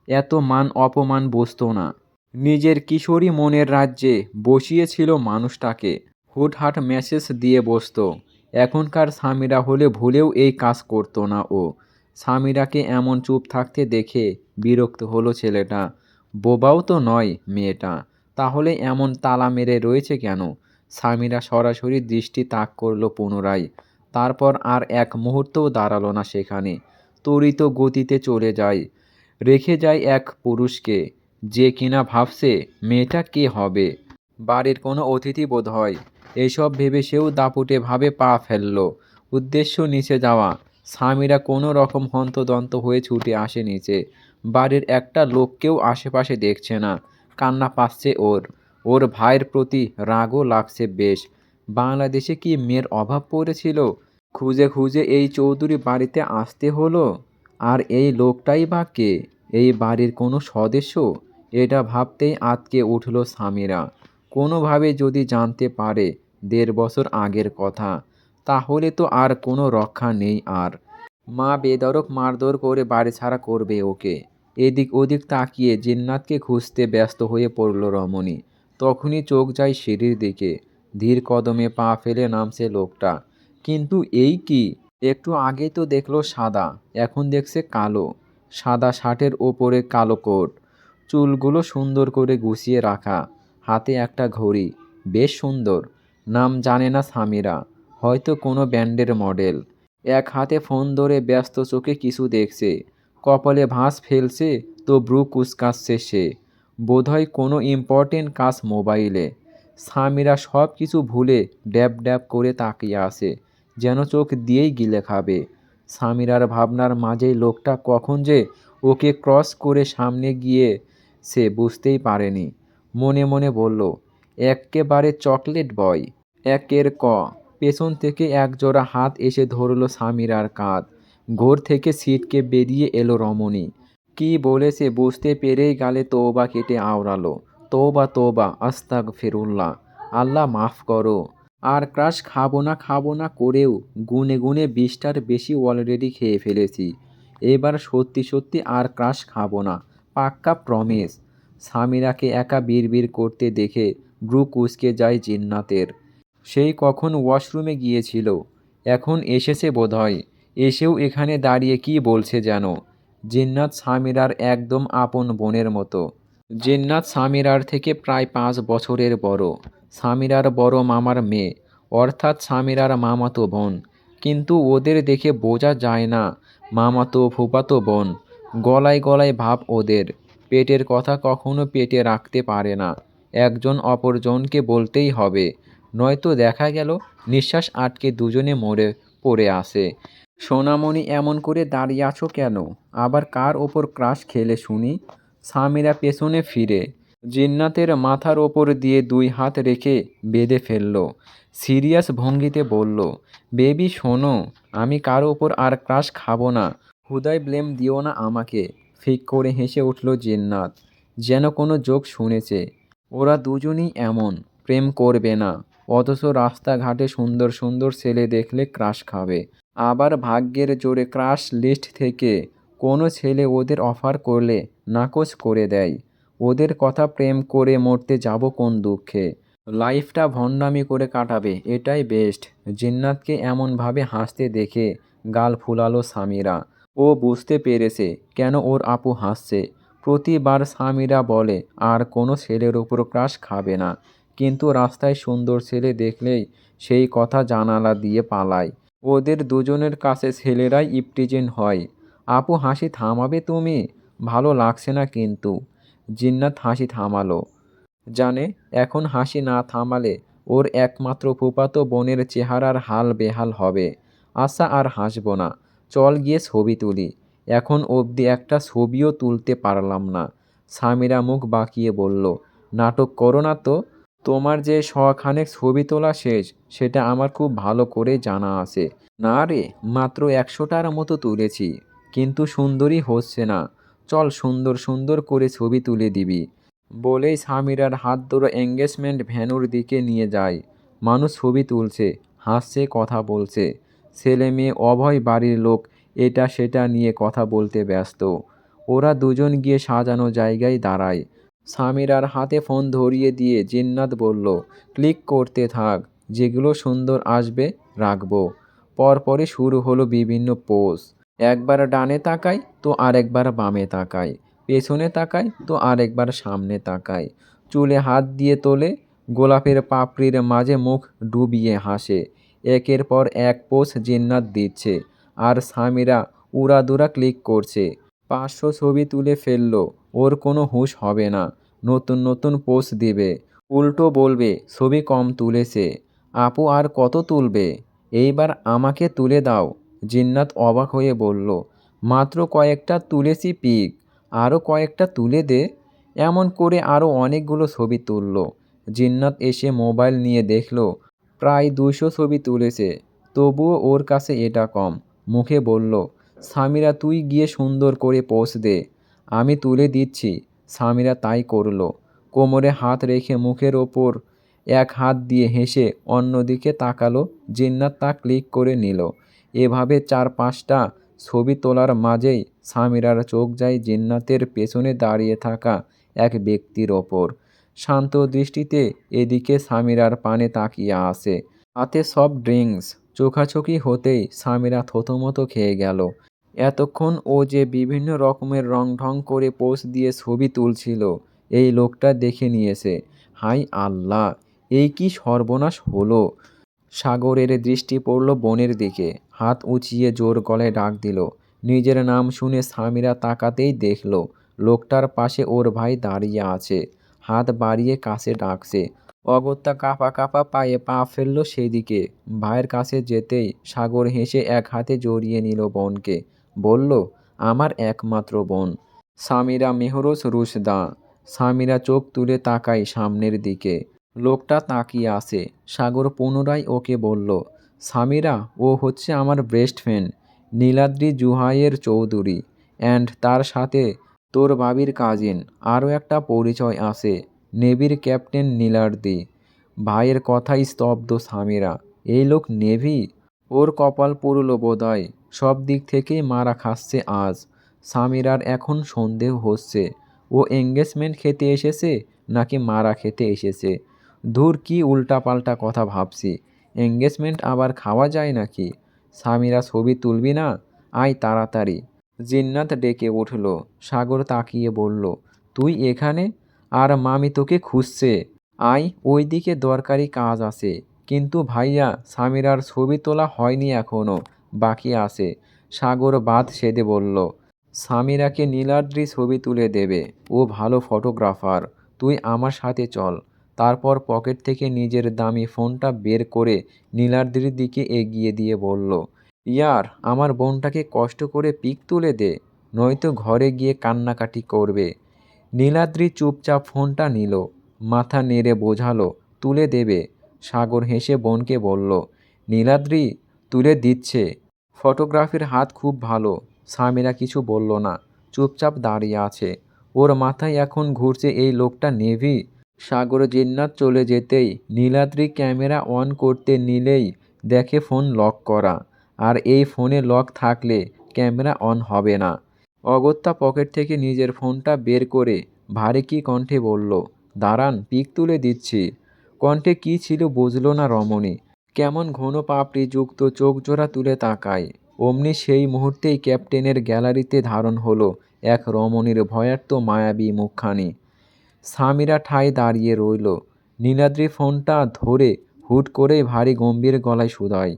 এত মান অপমান বুঝতো না। নিজের কিশোরী মনের রাজ্যে বসিয়েছিল মানুষটাকে, হুটহাট মেসেজ দিয়ে বসতো। এখনকার সামিরা হলে ভুলেও এই কাজ করতো না ও। সামিরাকে এমন চুপ থাকতে দেখে বিরক্ত হলো ছেলেটা। বোবাও তো নয় মেয়েটা, তাহলে এমন তালা মেরে রয়েছে কেন? সামিরা সরাসরি দৃষ্টি তাক করলো পুনরায়, তারপর আর এক মুহূর্তও দাঁড়ালো না সেখানে। ত্বরিত গতিতে চলে যায়, রেখে যায় এক পুরুষকে, যে কিনা ভাবছে মেয়েটা কে হবে, বাড়ির কোনো অতিথি বোধ হয়। এইসব ভেবে সেও দাপুটে ভাবে পা ফেলল। উদ্দেশ্য নিচে যাওয়া। সামিরা কোনো রকম হন্তদন্ত হয়ে ছুটে আসে নিচে। বাড়ির একটা লোককেও আশেপাশে দেখছে না। কান্না পাচ্ছে ওর। ওর ভাইয়ের প্রতি রাগও লাগছে বেশ। বাংলাদেশে কি মেয়ের অভাব পড়েছিল? খুঁজে খুঁজে এই চৌধুরী বাড়িতে আসতে হলো। আর এই লোকটাই বা কে? এই বাড়ির কোনো সদস্য? এটা ভাবতেই আঁতকে উঠল সামিরা। কোনোভাবে যদি জানতে পারে 1.5 বছর আগের কথা, তাহলে তো আর কোনো রক্ষা নেই আর। মা বেধড়ক মারধর করে বাড়ি ছাড়া করবে ওকে। এদিক ওদিক তাকিয়ে জিন্নাতকে খুঁজতে ব্যস্ত হয়ে পড়ল রমণী। তখনই চোখ যায় সিঁড়ির দিকে। ধীর কদমে পা ফেলে নামছে লোকটা। কিন্তু এই কি? একটু আগেই তো দেখলো সাদা, এখন দেখছে কালো। সাদা শার্টের ওপরে কালো কোট, চুলগুলো সুন্দর করে গুছিয়ে রাখা, হাতে একটা ঘড়ি, বেশ সুন্দর। নাম জানে না সামিরা, হয়তো কোনো ব্র্যান্ডের মডেল। এক হাতে ফোন ধরে ব্যস্ত চোখে কিছু দেখছে। কপালে ভাঁজ ফেলছে তো ভ্রু কুঁচকাচ্ছে সে। বোধহয় কোনো ইম্পর্টেন্ট কাজ মোবাইলে। সামিরা সব কিছু ভুলে ড্যাব ড্যাব করে তাকিয়ে আছে, যেন চোখ দিয়েই গিলে খাবে। সামিরার ভাবনার মাঝেই লোকটা কখন যে ওকে ক্রস করে সামনে গিয়ে সে বুঝতেই পারেনি। মনে মনে বলল, এক্কেবারে চকলেট বয়। একের ক। পেছন থেকে একজোড়া হাত এসে ধরল সামিরার কাঁধ। ঘর থেকে ছিটকে বেরিয়ে এলো রমণী। কি বলেছে বুঝতে পেরেই গালে তওবা কেটে আওড়ালো, তওবা তওবা আস্তাগফিরুল্লাহ, আল্লাহ মাফ করো। আর ক্রাশ খাবো না করেও গুনে গুনে 20টার বেশি অলরেডি খেয়ে ফেলেছি। এবার সত্যি সত্যি আর ক্রাশ খাবো না, পাক্কা প্রমিস। সামিরাকে একা বিড়বিড় করতে দেখে ভ্রু কুঁচকে যায় জিন্নাতের। সেই কখন ওয়াশরুমে গিয়েছিল, এখন এসেছে বোধহয়। এসেও এখানে দাঁড়িয়ে কি বলছে যেন। জিন্নাত সামিরার একদম আপন বোনের মতো। জিন্নাত সামিরার থেকে প্রায় 5 বছরের বড়। সামিরার বড় মামার মেয়ে, অর্থাৎ সামিরার মামাতো বোন। কিন্তু ওদের দেখে বোঝা যায় না মামাতো ফুফাতো বোন। গলায় গলায় ভাব ওদের। পেটের কথা কখনো পেটে রাখতে পারে না, একজন অপরজনকে বলতেই হবে, নয়তো দেখা গেল নিঃশ্বাস আটকে দুজনে মরে পড়ে আসে। সোনামণি, এমন করে দাঁড়িয়ে আছো কেন? আবার কার ওপর ক্রাশ খেলে শুনি? সামিরা পেছনে ফিরে জিন্নাতের মাথার ওপর দিয়ে 2 হাত রেখে বেঁধে ফেলল। সিরিয়াস ভঙ্গিতে বলল, বেবি শোনো, আমি কার ওপর আর ক্রাশ খাবো না। হুদাই ব্লেম দিও না আমাকে। ফিক করে হেসে উঠল জিন্নাত, যেন কোনো জোক শুনেছে। ওরা দুজনই এমন, প্রেম করবে না, অথচ রাস্তাঘাটে সুন্দর সুন্দর ছেলে দেখলে ক্রাশ খাবে। আবার ভাগ্যের জোরে ক্রাশ লিস্ট থেকে কোনো ছেলে ওদের অফার করলে নাকচ করে দেয়। ওদের কথা, প্রেম করে মরতে যাব কোন দুঃখে। লাইফটা ভণ্ডামি করে কাটাবে, এটাই বেস্ট। জিন্নাতকে এমনভাবে হাসতে দেখে গাল ফুলালো সামিরা। ও বুঝতে পেরেছে কেন ওর আপু হাসছে। প্রতিবার সামিরা বলে আর কোনো ছেলের ওপর ক্রাশ খাবে না, কিন্তু রাস্তায় সুন্দর ছেলে দেখলেই সেই কথা জানালা দিয়ে পালায়। ওদের দুজনের কাছে ছেলেরাই ইপটিজিন হয়। আপু হাসি থামাবে তুমি? ভালো লাগছে না কিন্তু। জিন্নাত হাসি থামালো। জানে এখন হাসি না থামালে ওর একমাত্র ফুফাতো বোনের চেহারার হাল বেহাল হবে। আচ্ছা আর হাসব না, চল গিয়ে ছবি তুলি। এখন অবধি একটা ছবিও তুলতে পারলাম না। সামিরা মুখ বাঁকিয়ে বলল, নাটক করো না তো। তোমার যে শখানেক ছবি তোলা শেষ, সেটা আমার খুব ভালো করে জানা আছে। না রে, মাত্র 100টার মতো তুলেছি, কিন্তু সুন্দরী হচ্ছে না। চল সুন্দর সুন্দর করে ছবি তুলে দিবি। বলেই সামিরার হাত ধরে এঙ্গেজমেন্ট ভ্যানুর দিকে নিয়ে যায়। মানুষ ছবি তুলছে, হাসছে, কথা বলছে। ছেলে মেয়ে উভয় বাড়ির লোক এটা সেটা নিয়ে কথা বলতে ব্যস্ত। ওরা দুজন গিয়ে সাজানো জায়গায় দাঁড়ায়। সামিরার হাতে ফোন ধরিয়ে দিয়ে জিন্নাত বলল, ক্লিক করতে থাক, যেগুলো সুন্দর আসবে রাখবো। পরপরই শুরু হলো বিভিন্ন পোজ। একবার ডানে তাকাই তো আরেকবার বামে তাকাই, পেছনে তাকাই তো আরেকবার সামনে তাকাই। চুলে হাত দিয়ে তোলে, গোলাপের পাপড়ির মাঝে মুখ ডুবিয়ে হাসে। একের পর এক পোজ জিন্নাত দিচ্ছে, আর সামিরা উড়াদুরা ক্লিক করছে। 500 ছবি তুলে ফেললো, ওর কোনো হুঁশ হবে না। নতুন নতুন পোজ দিবে, উল্টো বলবে ছবি কম তুলেছে। আপু আর কত তুলবে? এইবার আমাকে তুলে দাও। জিন্নাত অবাক হয়ে বলল, মাত্র কয়েকটা তুলেছি পিক, আরও কয়েকটা তুলে দে। এমন করে আরও অনেকগুলো ছবি তুলল। জিন্নাত এসে মোবাইল নিয়ে দেখল প্রায় 200 ছবি তুলেছে, তবুও ওর কাছে এটা কম। মুখে বলল, সামিরা তুই গিয়ে সুন্দর করে পোজ দে, আমি তুলে দিচ্ছি। সামিরা তাই করল। কোমরে হাত রেখে মুখের ওপর এক হাত দিয়ে হেসে অন্যদিকে তাকালো। জিন্নাত তা ক্লিক করে নিল। এভাবে 4-5টা ছবি তোলার মাঝেই সামিরার চোখ যায় জিন্নাতের পেছনে দাঁড়িয়ে থাকা এক ব্যক্তির ওপর। শান্ত দৃষ্টিতে এদিকে সামিরার পানে তাকিয়ে আছে, হাতে সফট ড্রিঙ্কস। চোখাচোখি হতেই সামিরা থতমত খেয়ে গেল। এতক্ষণ ও যে বিভিন্ন রকমের রং ঢং করে পোজ দিয়ে ছবি তুলছিল, এই লোকটা দেখে নিয়েছে। হায় আল্লাহ, এই কি সর্বনাশ হলো! সাগরের দৃষ্টি পড়ল বোনের দিকে, হাত উঁচিয়ে জোর গলায় ডাক দিল। নিজের নাম শুনে সামিরা তাকাতেই দেখল লোকটার পাশে ওর ভাই দাঁড়িয়ে আছে, হাত বাড়িয়ে কাছে ডাকছে। অগত্যা কাঁপা কাঁপা পায়ে পা ফেলল সেদিকে। ভাইয়ের কাছে যেতেই সাগর হেসে এক হাতে জড়িয়ে নিল বোনকে। বলল, আমার একমাত্র বোন সামিরা মেহরোজ রুশদা। সামিরা চোখ তুলে তাকায় সামনের দিকে। লোকটা তাকিয়ে আছে। সাগর পুনরায় ওকে বলল, সামিরা, ও হচ্ছে আমার বেস্ট ফ্রেন্ড। নীলাদ্রি জুহাইয়ের চৌধুরী, অ্যান্ড তার সাথে তোর বাবির কাজিন আরও একটা পরিচয় আছে, নেভির ক্যাপ্টেন নীলাদ্রি। ভাইয়ের কথায় স্তব্ধ সামিরা। এই লোক নেভি? ওর কপাল পুরলো বোধহয়। সব দিক থেকেই মারা খাচ্ছে আজ। সামিরার এখন সন্দেহ হচ্ছে, ও এঙ্গেজমেন্ট খেতে এসেছে নাকি মারা খেতে এসেছে। ধুর, কি উল্টাপাল্টা কথা ভাবছি। এঙ্গেজমেন্ট আবার খাওয়া যায় নাকি? সামিরা, ছবি তুলবি না? আয় তাড়াতাড়ি। জিন্নাত ডেকে উঠল। সাগর তাকিয়ে বলল, তুই এখানে? আর মামি তোকে খুঁজছে। আয়, ওইদিকে দরকারি কাজ আছে। কিন্তু ভাইয়া, সামিরার ছবি তোলা হয়নি এখনো, বাকি আছে। সাগর বাঁধ সেধে বলল। সামিরাকে নীলাদ্রি ছবি তুলে দেবে, ও ভালো ফটোগ্রাফার। তুই আমার সাথে চল। তারপর পকেট থেকে নিজের দামি ফোনটা বের করে নীলাদ্রির দিকে এগিয়ে দিয়ে বলল, ইয়ার, আমার বোনটাকে কষ্ট করে পিক তুলে দে, নয়তো ঘরে গিয়ে কান্নাকাটি করবে। নীলাদ্রি চুপচাপ ফোনটা নিল, মাথা নেড়ে বোঝালো তুলে দেবে। সাগর হেসে বোনকে বলল, নীলাদ্রি তুলে দিচ্ছে। ফটোগ্রাফির হাত খুব ভালো। সামিরা কিছু বলল না, চুপচাপ দাঁড়িয়ে আছে। ওর মাথায় এখন ঘুরছে, এই লোকটা নেভি। সাগর জিন্নাত চলে যেতেই নীলাদ্রি ক্যামেরা অন করতে নিলেই দেখে ফোন লক করা। আর এই ফোনে লক থাকলে ক্যামেরা অন হবে না। অগত্যা পকেট থেকে নিজের ফোনটা বের করে ভারী কি কণ্ঠে বলল, দাঁড়ান, পিক তুলে দিচ্ছি। কণ্ঠে কি ছিল বুঝল না রমণী। কেমন ঘন পাপড়ি যুক্ত চোখ জোড়া তুলে তাকায়। অমনি সেই মুহূর্তেই ক্যাপ্টেনের গ্যালারিতে ধারণ হলো এক রমণীর ভয়ার্ত মায়াবী মুখখানি। সামিরা ঠায় দাঁড়িয়ে রইল। নীলাদ্রি ফোনটা ধরে হুট করেই ভারী গম্ভীর গলায় শুধায়,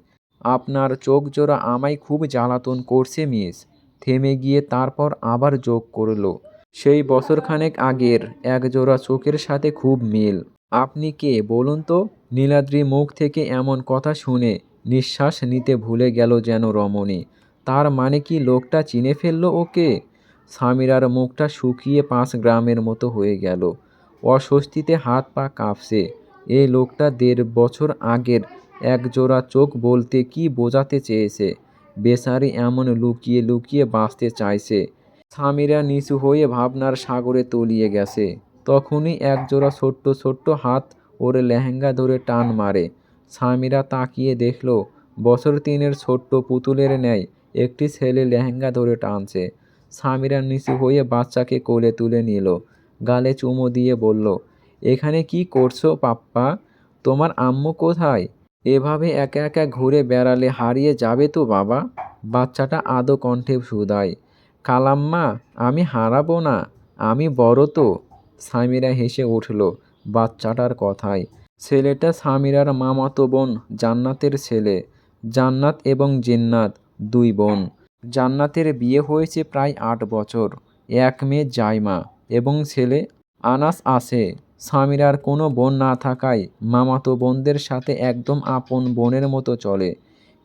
আপনার চোখ জোড়া আমায় খুব জ্বালাতন করছে মিস। থেমে গিয়ে তারপর আবার যোগ করল, সেই বছরখানেক আগের একজোড়া চোখের সাথে খুব মিল। আপনি কে বলুন তো? নীলাদ্রি মুখ থেকে এমন কথা শুনে নিঃশ্বাস নিতে ভুলে গেল যেন রমণী। তার মানে কি লোকটা চিনে ফেলল ওকে? সামিরার মুখটা শুকিয়ে 5 গ্রামের মতো হয়ে গেল। অস্বস্তিতে হাত পা কাঁপছে। এই লোকটা 1.5 বছর আগের একজোড়া চোখ বলতে কি বোঝাতে চেয়েছে? বেচারি এমন লুকিয়ে লুকিয়ে বাঁচতে চাইছে। সামিরা নিচু হয়ে ভাবনার সাগরে তলিয়ে গেছে। তখনই একজোড়া ছোট্ট ছোট্ট হাত ওর লেহেঙ্গা ধরে টান মারে। সামিরা তাকিয়ে দেখল, বছর 3-এর ছোট্ট পুতুলের ন্যায় একটি ছেলে লেহেঙ্গা ধরে টানছে। সামিরা নিচু হয়ে বাচ্চাকে কোলে তুলে নিল, গালে চুমো দিয়ে বলল, এখানে কি করছো পাপ্পা? তোমার আম্মু কোথায়? এভাবে একা একা ঘুরে বেড়ালে হারিয়ে যাবে তো বাবা। বাচ্চাটা আদো কণ্ঠে শুধায়, খালাম্মা, আমি হারাবো না, আমি বড় তো। সামিরা হেসে উঠল বাচ্চাটার কথায়। ছেলেটা সামিরার মামাতো বোন জান্নাতের ছেলে। জান্নাত এবং জিন্নাত 2 বোন। জান্নাতের বিয়ে হয়েছে প্রায় 8 বছর। এক মেয়ে জাইমা এবং ছেলে আনাস আছে। সামিরার কোনো বোন না থাকায় মামাতো বোনদের সাথে একদম আপন বোনের মতো চলে।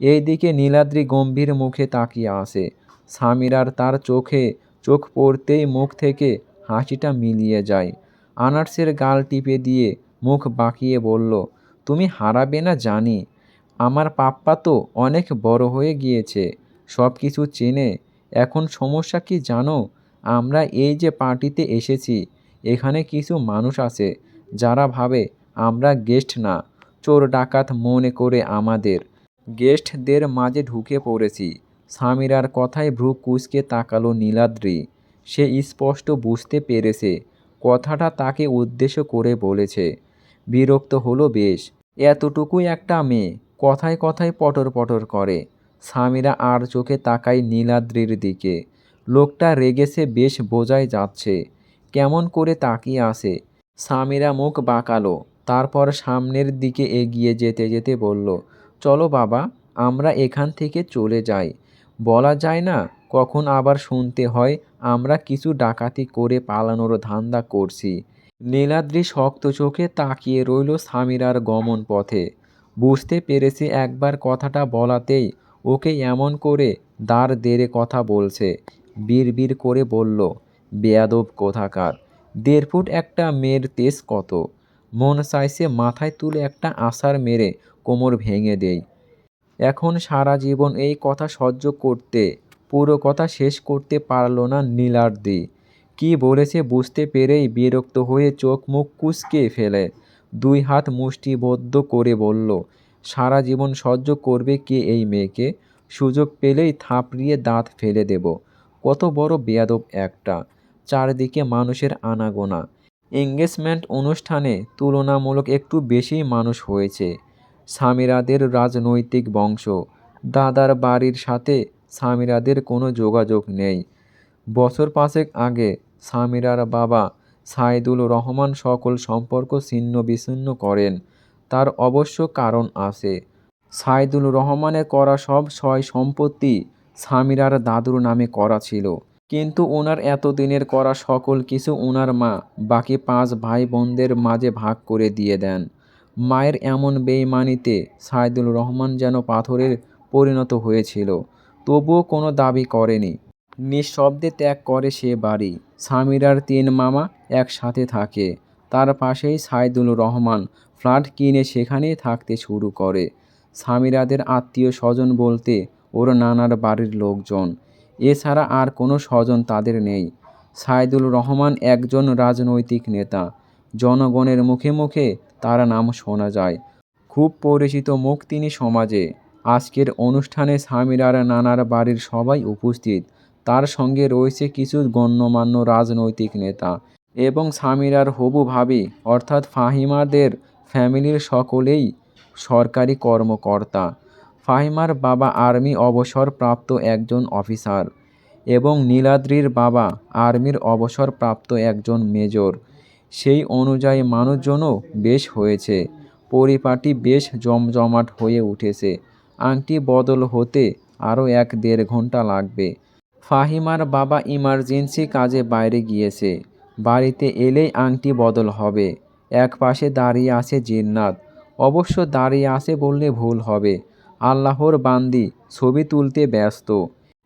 এইদিকে নীলাদ্রি গম্ভীর মুখে তাকিয়ে আছে। সামিরার তার চোখে চোখ পড়তেই মুখ থেকে হাসিটা মিলিয়ে যায়। আনারসের গাল টিপে দিয়ে মুখ বাঁকিয়ে বলল, তুমি হারাবে না জানি। আমার পাপ্পা তো অনেক বড় হয়ে গিয়েছে, সব কিছু চেনে। এখন সমস্যা কি জানো? আমরা এই যে পার্টিতে এসেছি, এখানে কিছু মানুষ আছে যারা ভাবে আমরা গেস্ট না, চোর ডাকাত মনে করে আমাদের। গেস্টদের মাঝে ঢুকে পড়েছি। সামিরার কথায় ভ্রু কুঁচকে তাকালো নীলাদ্রি। সে স্পষ্ট বুঝতে পেরেছে কথাটা তাকে উদ্দেশ্য করে বলেছে। বিরক্ত হলো বেশ। এতটুকুই একটা মেয়ে, কথায় কথায় পটর পটর করে। সামিরা আর চোখে তাকায় নীলাদ্রির দিকে। লোকটা রেগেছে বেশ বোঝাই যাচ্ছে। কেমন করে তাকিয়ে আছে। সামিরা মুখ বাঁকালো, তারপর সামনের দিকে এগিয়ে যেতে যেতে বলল, চলো বাবা, আমরা এখান থেকে চলে যাই। বলা যায় না কখন আবার শুনতে হয় আমরা কিছু ডাকাতি করে পালানোর ধান্দা করছি। নীলাদ্রি শক্ত চোখে তাকিয়ে রইল সামিরার গমন পথে। বুঝতে পেরেছে একবার কথাটা বলাতেই ওকে এমন করে দাঁড় দেড়ে কথা বলছে। বিড়বিড় করে বলল, বেয়াদব কোথাকার। 1.5 ফুট একটা মেয়ের তেজ কত! মন চাইছে মাথায় তুলে একটা আছাড় মেরে কোমর ভেঙে দেই। এখন সারা জীবন এই কথা সহ্য করতে পুরো কথা শেষ করতে পারল না নীলাদ্রি। কি বলেছে বুঝতে পেরেই বিরক্ত হয়ে চোখ মুখ কুঁচকে ফেলে 2 হাত মুষ্টিবদ্ধ করে বলল, সারা জীবন সহ্য করবে কে এই মেয়েকে? সুযোগ পেলেই থাপড়িয়ে দাঁত ফেলে দেব। কত বড় বেয়াদব একটা! চারদিকে মানুষের আনাগোনা। এঙ্গেজমেন্ট অনুষ্ঠানে তুলনামূলক একটু বেশিই মানুষ হয়েছে। সামিরাদের রাজনৈতিক বংশ। দাদার বাড়ির সাথে সামিরাদের কোনো যোগাযোগ নেই। বছর 5 আগে সামিরার বাবা সাইদুল রহমান সকল সম্পর্ক ছিন্ন বিচ্ছিন্ন করেন। তার অবশ্য কারণ আছে। সাইদুল রহমানের করা সব সয় সম্পত্তি সামিরার দাদুর নামে করা ছিল। কিন্তু ওনার এতদিনের করা সকল কিছু ওনার মা বাকি 5 ভাই বোনদের মাঝে ভাগ করে দিয়ে দেন। মায়ের এমন বেইমানিতে সাইদুল রহমান যেন পাথরে পরিণত হয়েছিল। তবুও কোনো দাবি করেনি। নিঃশব্দে ত্যাগ করে সে বাড়ি। সামিরার 3 মামা একসাথে থাকে। তার পাশেই সাইদুল রহমান ফ্ল্যাট কিনে সেখানেই থাকতে শুরু করে। সামিরাদের আত্মীয় স্বজন বলতে ওর নানার বাড়ির লোকজন। এছাড়া আর কোনো স্বজন তাদের নেই। সাইদুল রহমান একজন রাজনৈতিক নেতা। জনগণের মুখে মুখে তার নাম শোনা যায়। খুব পরিচিত মুখ তিনি সমাজে। আজকের অনুষ্ঠানে সামিরার নানার বাড়ির সবাই উপস্থিত। তার সঙ্গে রয়েছে কিছু গণ্যমান্য রাজনৈতিক নেতা এবং সামিরার হবু ভাবি অর্থাৎ ফাহিমাদের ফ্যামিলির সকলেই সরকারি কর্মকর্তা। ফাহিমার বাবা আর্মি অবসরপ্রাপ্ত একজন অফিসার এবং নীলাদ্রির বাবা আর্মির অবসরপ্রাপ্ত একজন মেজর। সেই অনুযায়ী মানুষজনও বেশ হয়েছে। পরিপাটি বেশ জমজমাট হয়ে উঠেছে। আংটি বদল হতে আরও 1-1.5 ঘন্টা লাগবে। ফাহিমার বাবা ইমার্জেন্সি কাজে বাইরে গিয়েছে। বাড়িতে এলেই আংটি বদল হবে। এক পাশে দাঁড়িয়ে আছে জিন্নাত। অবশ্য দাঁড়িয়ে আছে বললে ভুল হবে। আল্লাহর বান্দি ছবি তুলতে ব্যস্ত।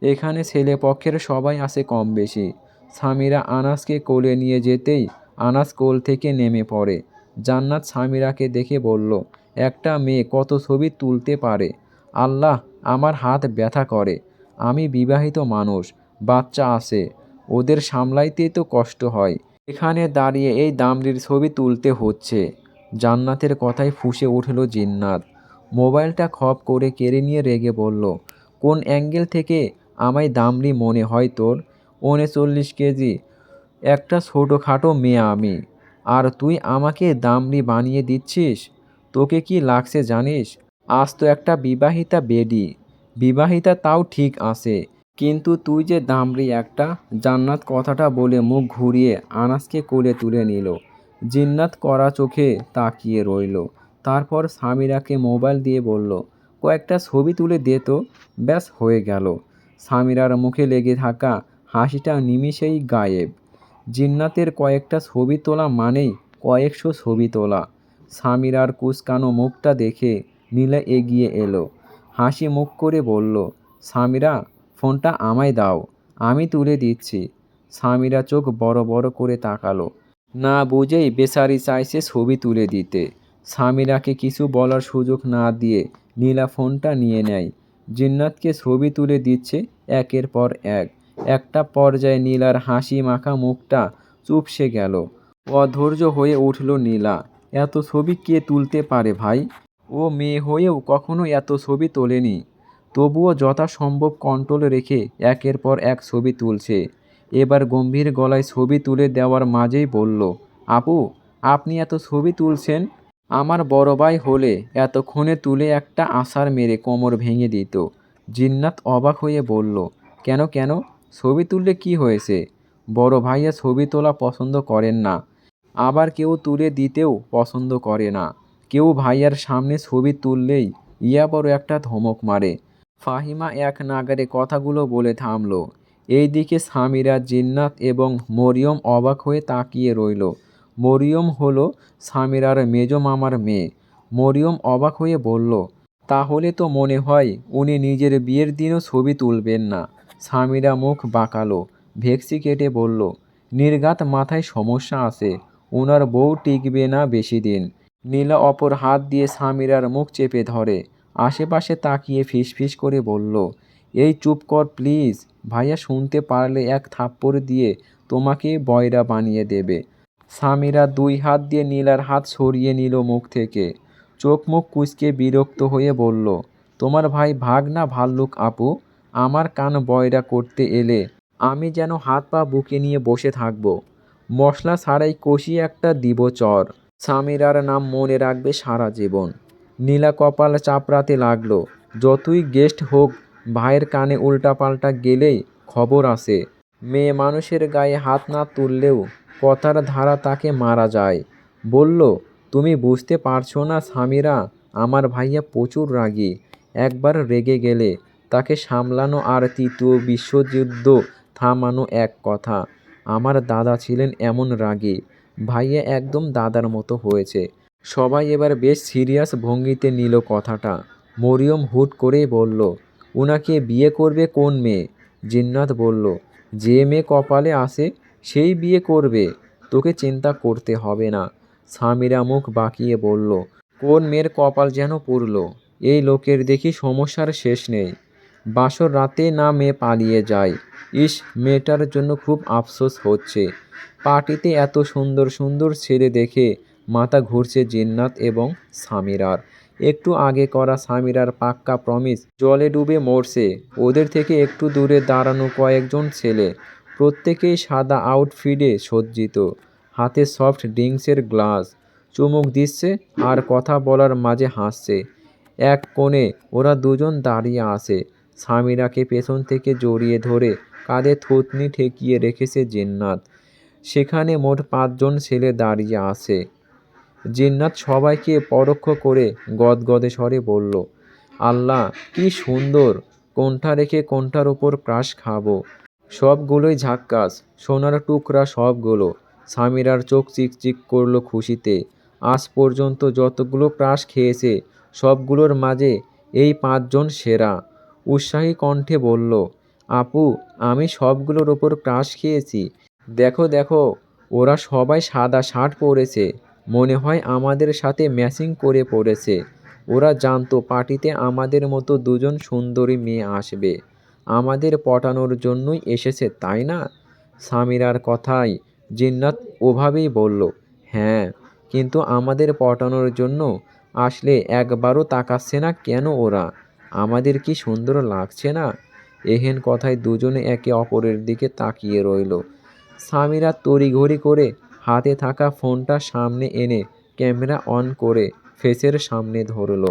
এখানে ছেলেপক্ষের সবাই আছে কম বেশি। সামিরা আনাসকে কোলে নিয়ে যেতেই আনাস কোল থেকে নেমে পড়ে। জান্নাত সামিরাকে দেখে বলল, একটা মেয়ে কত ছবি তুলতে পারে? আল্লাহ, আমার হাত ব্যথা করে। আমি বিবাহিত মানুষ, বাচ্চা আছে, ওদের সামলাইতেই তো কষ্ট হয়। এখানে দাঁড়িয়ে এই দামড়ির ছবি তুলতে হচ্ছে। জান্নাতের কথায় ফুঁসে উঠল জিন্নাত। মোবাইলটা খপ করে কেড়ে নিয়ে রেগে বলল, কোন অ্যাঙ্গেল থেকে আমায় দামড়ি মনে হয় তোর? 39 কেজি একটা ছোটোখাটো মেয়ে আমি, আর তুই আমাকে দামড়ি বানিয়ে দিচ্ছিস? তোকে কি লাগছে জানিস? আজ তো একটা বিবাহিতা বেডি। বিবাহিতা তাও ঠিক আছে, কিন্তু তুই যে দামড়ি একটা। জান্নাত কথাটা বলে মুখ ঘুরিয়ে আনাসকে কোলে তুলে নিল। জিন্নাত কড়া চোখে তাকিয়ে রইল। তারপর সামিরাকে মোবাইল দিয়ে বলল, কয়েকটা ছবি তুলে দে তো। ব্যাস হয়ে গেল। সামিরার মুখে লেগে থাকা হাসিটা নিমিষেই গায়েব। জিন্নাতের কয়েকটা ছবি তোলা মানেই কয়েকশো ছবি তোলা। সামিরার কুঁচকানো মুখটা দেখে নীলা এগিয়ে এলো। হাসি মুখ করে বলল, সামিরা, ফোনটা আমায় দাও, আমি তুলে দিচ্ছি। সামিরা চোখ বড় বড় করে তাকালো। না বুঝেই বেচারি চাইছে ছবি তুলে দিতে। সামিরাকে কিছু বলার সুযোগ না দিয়ে নীলা ফোনটা নিয়ে নেয়। জিন্নাতকে ছবি তুলে দিচ্ছে একের পর এক। একটা পর্যায়ে নীলার হাসি মাখা মুখটা চুপসে গেল। অধৈর্য হয়ে উঠল নীলা। এত ছবি কে তুলতে পারে ভাই? ও মেয়ে হয়েও কখনো এত ছবি তোলেনি। তবুও যথাসম্ভব কন্ট্রোল রেখে একের পর এক ছবি তুলছে। এবার গম্ভীর গলায় ছবি তুলে দেওয়ার মাঝেই বলল, আপু, আপনি এত ছবি তুলছেন? আমার বড় ভাই হলে এতক্ষণে তুলে একটা আছাড় মেরে কোমর ভেঙে দিত। জিন্নাত অবাক হয়ে বলল, কেন কেন? ছবি তুললে কি হয়েছে? বড় ভাইয়া ছবি তোলা পছন্দ করেন না। আবার কেউ তুলে দিতেও পছন্দ করে না। কেউ ভাইয়ার সামনে ছবি তুললেই ইয়া বড় একটা ধমক মারে। ফাহিমা এক নাগাড়ে কথাগুলো বলে থামল। এইদিকে সামিরা, জিন্নাত এবং মরিয়ম অবাক হয়ে তাকিয়ে রইল। মরিয়ম হলো সামিরার মেজ মামার মেয়ে। মরিয়ম অবাক হয়ে বলল, তাহলে তো মনে হয় উনি নিজের বিয়ের দিনও ছবি তুলবেন না। সামিরা মুখ বাঁকালো, ভেকসি কেটে বলল, নির্ঘাত মাথায় সমস্যা আছে, ওনার বউ টিকবে না বেশি দিন। নীলা অপর হাত দিয়ে সামিরার মুখ চেপে ধরে। আশেপাশে তাকিয়ে ফিসফিস করে বলল, এই চুপ কর প্লিজ, ভাইয়া শুনতে পারলে এক থাপ্পড় দিয়ে তোমাকে বয়রা বানিয়ে দেবে। সামিরা 2 হাত দিয়ে নীলার হাত সরিয়ে নিল মুখ থেকে। চোখ মুখ কুঁচকে বিরক্ত হয়ে বলল, তোমার ভাই ভাগ না ভাল্লুক আপু, আমার কান বয়রা করতে এলে আমি যেন হাত পা বুকে নিয়ে বসে থাকব। মশলা ছাড়াই কষিয়ে একটা দিব চর। সামিরার নাম মনে রাখবে সারা জীবন। নীলা কপাল চাপড়াতে লাগলো। যতই গেস্ট হোক, ভাইয়ের কানে উল্টাপাল্টা গেলেই খবর আসে। মেয়ে মানুষের গায়ে হাত না তুললেও কথার ধারা তাকে মারা যায়। বলল, তুমি বুঝতে পারছো না সামিরা, আমার ভাইয়া প্রচুর রাগী। একবার রেগে গেলে তাকে সামলানো আর ৩য় বিশ্বযুদ্ধ থামানো এক কথা। আমার দাদা ছিলেন এমন রাগী, ভাইয়া একদম দাদার মতো হয়েছে। সবাই এবার বেশ সিরিয়াস ভঙ্গিতে নিল কথাটা। মরিয়ম হুট করেই বলল, উনাকে বিয়ে করবে কোন মেয়ে? জিন্নাত বলল, যে মেয়ে কপালে আসে সেই বিয়ে করবে, তোকে চিন্তা করতে হবে না। সামিরা মুখ বাঁকিয়ে বলল, কোন মেয়ের কপাল যেন পুড়ল? এই লোকের দেখি সমস্যার শেষ নেই। বাসর রাতে না মেয়ে পালিয়ে যায়। ইস, মেয়েটার জন্য খুব আফসোস হচ্ছে। পার্টিতে এত সুন্দর সুন্দর ছেলে দেখে মাথা ঘুরছে জিন্নাত এবং সামিরার। একটু আগে করা সামিরার পাক্কা প্রমিস জলে ডুবে মরছে। ওদের থেকে একটু দূরে দাঁড়ানো কয়েকজন ছেলে, প্রত্যেকেই সাদা আউটফিটে সজ্জিত, হাতে সফট ড্রিঙ্কসের গ্লাস, চুমুক দিচ্ছে আর কথা বলার মাঝে হাসছে। এক কোণে ওরা দুজন দাঁড়িয়ে আছে। সামিরাকে পেছন থেকে জড়িয়ে ধরে কাঁধে থুতনি ঠেকিয়ে রেখেছে জিন্নাত। সেখানে মোট 5 জন ছেলে দাঁড়িয়ে আছে। জিন্নাত সবাইকে পরোক্ষ করে গদগদে স্বরে বলল, আল্লাহ কি সুন্দর, কোনটা রেখে কোনটার ওপর ক্রাশ খাবো। সবগুলোই ঝাক্কাস, সোনার টুকরা সবগুলো। সামিরার চোখ চিকচিক করলো খুশিতে। আজ পর্যন্ত যতগুলো ক্রাশ খেয়েছে সবগুলোর মাঝে এই 5 জন সেরা। উৎসাহী কণ্ঠে বলল, আপু, আমি সবগুলোর ওপর ক্রাশ খেয়েছি। দেখো দেখো, ওরা সবাই সাদা শার্ট পরেছে, মনে হয় আমাদের সাথে ম্যাচিং করে পড়েছে। ওরা জানতো পার্টিতে আমাদের মতো 2 জন সুন্দরী মেয়ে আসবে। আমাদের পটানোর জন্যই এসেছে, তাই না? সামিরার কথায় জিন্নাত ওভাবেই বলল, হ্যাঁ, কিন্তু আমাদের পটানোর জন্য আসলে একবারও তাকাচ্ছে না কেন ওরা? আমাদের কি সুন্দর লাগছে না? এহেন কথায় দুজনে একে অপরের দিকে তাকিয়ে রইল। সামিরা তড়িঘড়ি করে হাতে থাকা ফোনটা সামনে এনে ক্যামেরা অন করে ফেসের সামনে ধরল।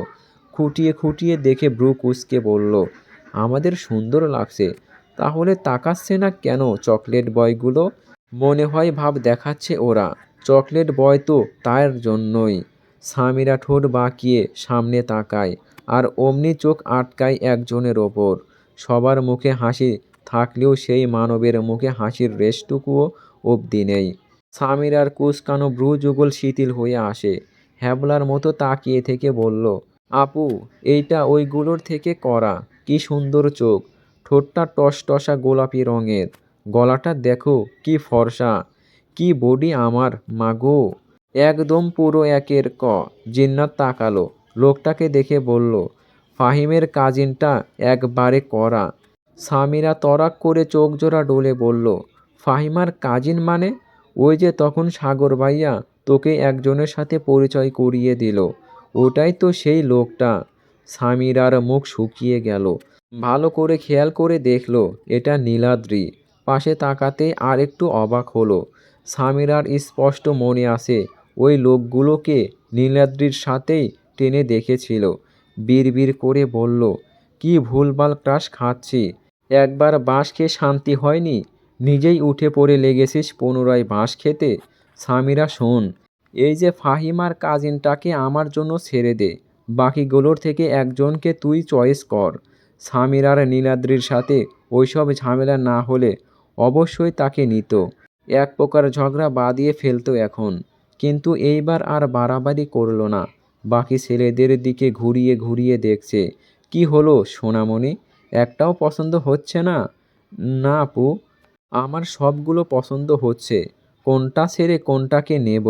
খুঁটিয়ে খুঁটিয়ে দেখে ব্রু কুঁচকে বলল, আমাদের সুন্দর লাগছে, তাহলে তাকাচ্ছে না কেন চকলেট বয়গুলো? মনে হয় ভাব দেখাচ্ছে ওরা। চকলেট বয় তো তার জন্যই। সামিরা ঠোঁট বাঁকিয়ে সামনে তাকায়, আর অমনি চোখ আটকায় একজনের ওপর। সবার মুখে হাসি থাকলেও সেই মানবের মুখে হাসির রেশটুকুও অবধি নেই। সামিরার কুঁচকানো ভ্রু যুগল শিথিল হয়ে আসে। হ্যাবলার মতো তাকিয়ে থেকে বলল, আপু, এইটা ওইগুলোর থেকে করা। কি সুন্দর চোখ, ঠোঁটটা টসটসা গোলাপি রঙের, গলাটা দেখো কি ফর্সা, কি বডি আমার মাগো, একদম পুরো একের ক। জিন্নাত তাকালো, লোকটাকে দেখে বলল, ফাহিমের কাজিনটা একবারে করা। সামিরা তরাক করে চোখ জোড়া ডলে বলল, ফাহিমার কাজিন মানে? ওই যে তখন সাগর ভাইয়া তোকে একজনের সাথে পরিচয় করিয়ে দিল, ওটাই তো সেই লোকটা। সামিরার মুখ শুকিয়ে গেল। ভালো করে খেয়াল করে দেখলো এটা নীলাদ্রি। পাশে তাকাতে আর একটু অবাক হলো। সামিরার স্পষ্ট মনে আছে ওই লোকগুলোকে নীলাদ্রির সাথেই টেনে দেখেছিল। বিড়বিড় করে বলল, কি ভুলভাল ক্রাশ খাচ্ছি, একবার বাঁশ খেয়ে শান্তি হয়নি, নিজেই উঠে পড়ে লেগেছিস পুনরায় বাঁশ খেতে। সামিরা শোন, এই যে ফাহিমার কাজিনটাকে আমার জন্য ছেড়ে দে, বাকিগুলোর থেকে একজনকে তুই চয়েস কর। সামিরার নীলাদ্রির সাথে ওইসব ঝামেলা না হলে অবশ্যই তাকে নিত, এক প্রকার ঝগড়া বাঁধিয়ে ফেলতো এখন। কিন্তু এইবার আর বাড়াবাড়ি করল না। বাকি ছেলেদের দিকে ঘুরিয়ে ঘুরিয়ে দেখছে। কি হলো সোনামণি, একটাও পছন্দ হচ্ছে না? না আপু, আমার সবগুলো পছন্দ হচ্ছে, কোনটা ছেড়ে কোনটাকে নেব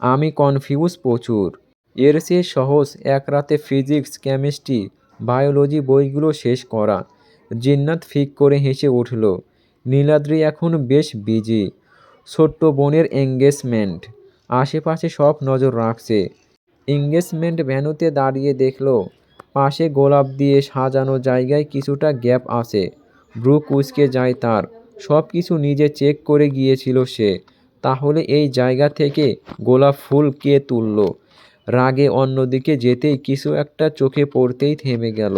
আমি কনফিউজ প্রচুর। এর চেয়ে সহজ এক রাতে ফিজিক্স, কেমিস্ট্রি, বায়োলজি বইগুলো শেষ করা। জিন্নাত ফিক করে হেসে উঠল। নীলাদ্রি এখন বেশ বিজি। ছোট্ট বোনের এঙ্গেজমেন্ট। আশেপাশে সব নজর রাখছে। এঙ্গেজমেন্ট ভ্যানুতে দাঁড়িয়ে দেখল পাশে গোলাপ দিয়ে সাজানো জায়গায় কিছুটা গ্যাপ আছে। ভ্রু কুঁচকে যায় তার। সব কিছু নিজে চেক করে গিয়েছিল সে। তাহলে এই জায়গা থেকে গোলাপ ফুল কে তুলল? রাগে অন্যদিকে যেতেই কিছু একটা চোখে পড়তেই থেমে গেল।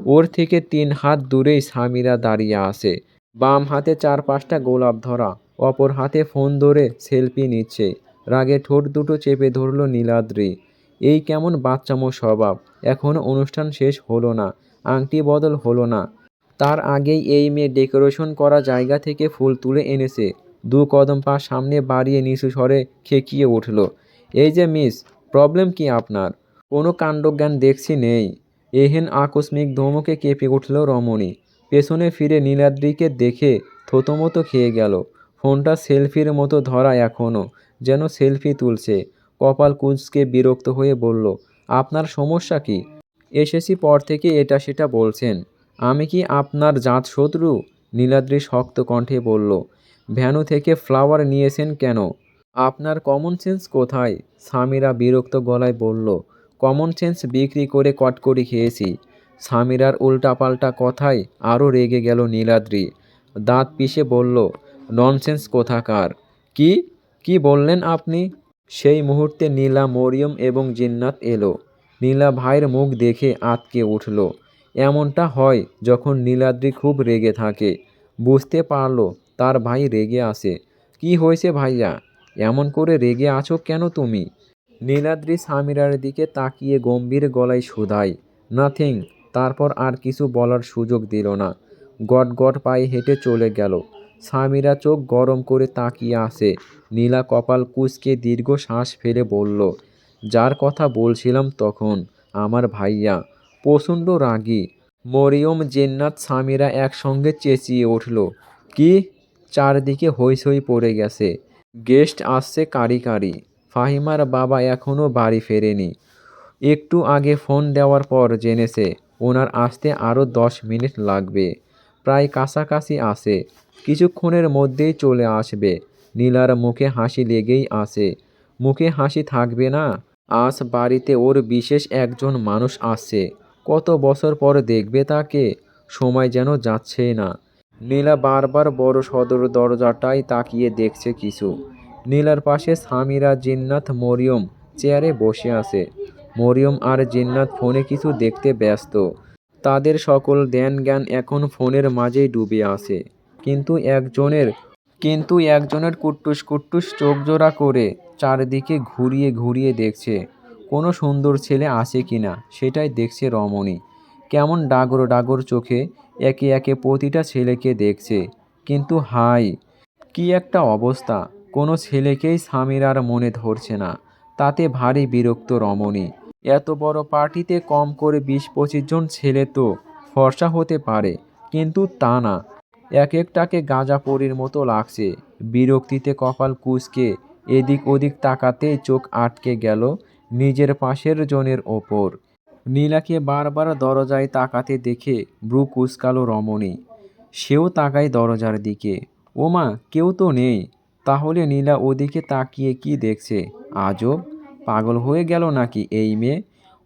ওর থেকে ৩ হাত দূরেই সামিরা দাঁড়িয়ে আছে। বাম হাতে ৪-৫টা গোলাপ ধরা, অপর হাতে ফোন ধরে সেলফি নিচ্ছে। রাগে ঠোঁট দুটো চেপে ধরল নীলাদ্রি। এই কেমন বাচ্চামো স্বভাব! এখনো অনুষ্ঠান শেষ হলো না, আংটি বদল হলো না, তার আগেই এই মেয়ে ডেকোরেশন করা জায়গা থেকে ফুল তুলে এনেছে। ২ কদম পা সামনে বাড়িয়ে নিচু স্বরে খেকিয়ে উঠল, এই যে মিস, প্রবলেম কি আপনার? কোনো কাণ্ডজ্ঞান দেখছি নেই। এহেন আকস্মিক ধমকে কেঁপে উঠল রমণী। পেছনে ফিরে নীলাদ্রিকে দেখে থতমত খেয়ে গেল। ফোনটা সেলফির মতো ধরা এখনও, যেন সেলফি তুলছে। কপাল কুঁচকে বিরক্ত হয়ে বলল, আপনার সমস্যা কি? এসেছি পর থেকে এটা সেটা বলছেন। আমি কি আপনার জাতশত্রু? নীলাদ্রি শক্ত কণ্ঠে বলল। ভ্যানু থেকে ফ্লাওয়ার নিয়েছেন কেন? আপনার কমন সেন্স কোথায়? সামিরা বিরক্ত গলায় বলল। কমন সেন্স বিক্রি করে কটকটি খেয়েছি। সামিরার উল্টাপাল্টা কথায় আরও রেগে গেল নীলাদ্রি। দাঁত পিষে বলল, ননসেন্স কোথাকার! কি কি বললেন আপনি? সেই মুহূর্তে নীলা, মরিয়ম এবং জিন্নাত এলো। নীলা ভাইয়ের মুখ দেখে আঁতকে উঠল। এমনটা হয় যখন নীলাদ্রি খুব রেগে থাকে। বুঝতে পারল তার ভাই রেগে আছে। কি হয়েছে ভাইয়া? এমন করে রেগে আছো কেন তুমি? নীলাদ্রি সামিরার দিকে তাকিয়ে গম্ভীর গলায় শুধায়, নাথিং। তারপর আর কিছু বলার সুযোগ দিল না। গট গট পায়ে হেঁটে চলে গেল। সামিরা চোখ গরম করে তাকিয়ে আছে। নীলা কপাল কুঁচকে দীর্ঘ শ্বাস ফেলে বলল, যার কথা বলছিলাম তখন, আমার ভাইয়া প্রচণ্ড রাগী। মরিয়ম, জিন্নাত, সামিরা একসঙ্গে চেঁচিয়ে উঠল, কি? চারদিকে হইচই পড়ে গেছে। গেস্ট আসছে কারি কারি। ফাহিমার বাবা এখনও বাড়ি ফেরেনি। একটু আগে ফোন দেওয়ার পর জেনেছে ওনার আসতে আরও 10 মিনিট লাগবে। প্রায় কাছাকাছি আছে, কিছুক্ষণের মধ্যেই চলে আসবে। নীলার মুখে হাসি লেগেই আছে। মুখে হাসি থাকবে না? আজ বাড়িতে ওর বিশেষ একজন মানুষ আসছে। কত বছর পর দেখবে তাকে। সময় যেন যাচ্ছেই না। নীলা বারবার বড় সদর দরজাটায় তাকিয়ে দেখছে কিছু। নীলার পাশে সামিরা, জিন্নাত, মরিয়ম চেয়ারে বসে আছে। মরিয়ম আর জিন্নাত ফোনে কিছু দেখতে ব্যস্ত। তাদের সকল ধ্যান জ্ঞান এখন ফোনের মাঝেই ডুবে আছে। কিন্তু একজনের কুট্টুস কুট্টুস চোখ জোড়া করে চারদিকে ঘুরিয়ে ঘুরিয়ে দেখছে কোনো সুন্দর ছেলে আসে কিনা, সেটাই দেখছে রমণী। কেমন ডাগর ডাগর চোখে একে একে প্রতিটা ছেলেকে দেখছে। কিন্তু হাই, কি একটা অবস্থা! কোনো ছেলেকেই সামিরার মনে ধরছে না। তাতে ভারী বিরক্ত রমণী। এত বড় পার্টিতে কম করে 20-25 জন ছেলে তো ফর্সা হতে পারে, কিন্তু তা না। এক একটাকে গাঁজাপরির মতো লাগছে। বিরক্তিতে কপাল কুঁচকে এদিক ওদিক তাকাতেই চোখ আটকে গেল নিজের পাশের জনের ওপর। নীলাকে বারবার দরজায় তাকাতে দেখে ভ্রু কুঁচকালো রমণী। সেও তাকায় দরজার দিকে। ওমা, কেউ তো নেই। তাহলে নীলা ওদিকে তাকিয়ে কি দেখছে? আজব! পাগল হয়ে গেল নাকি এই মেয়ে?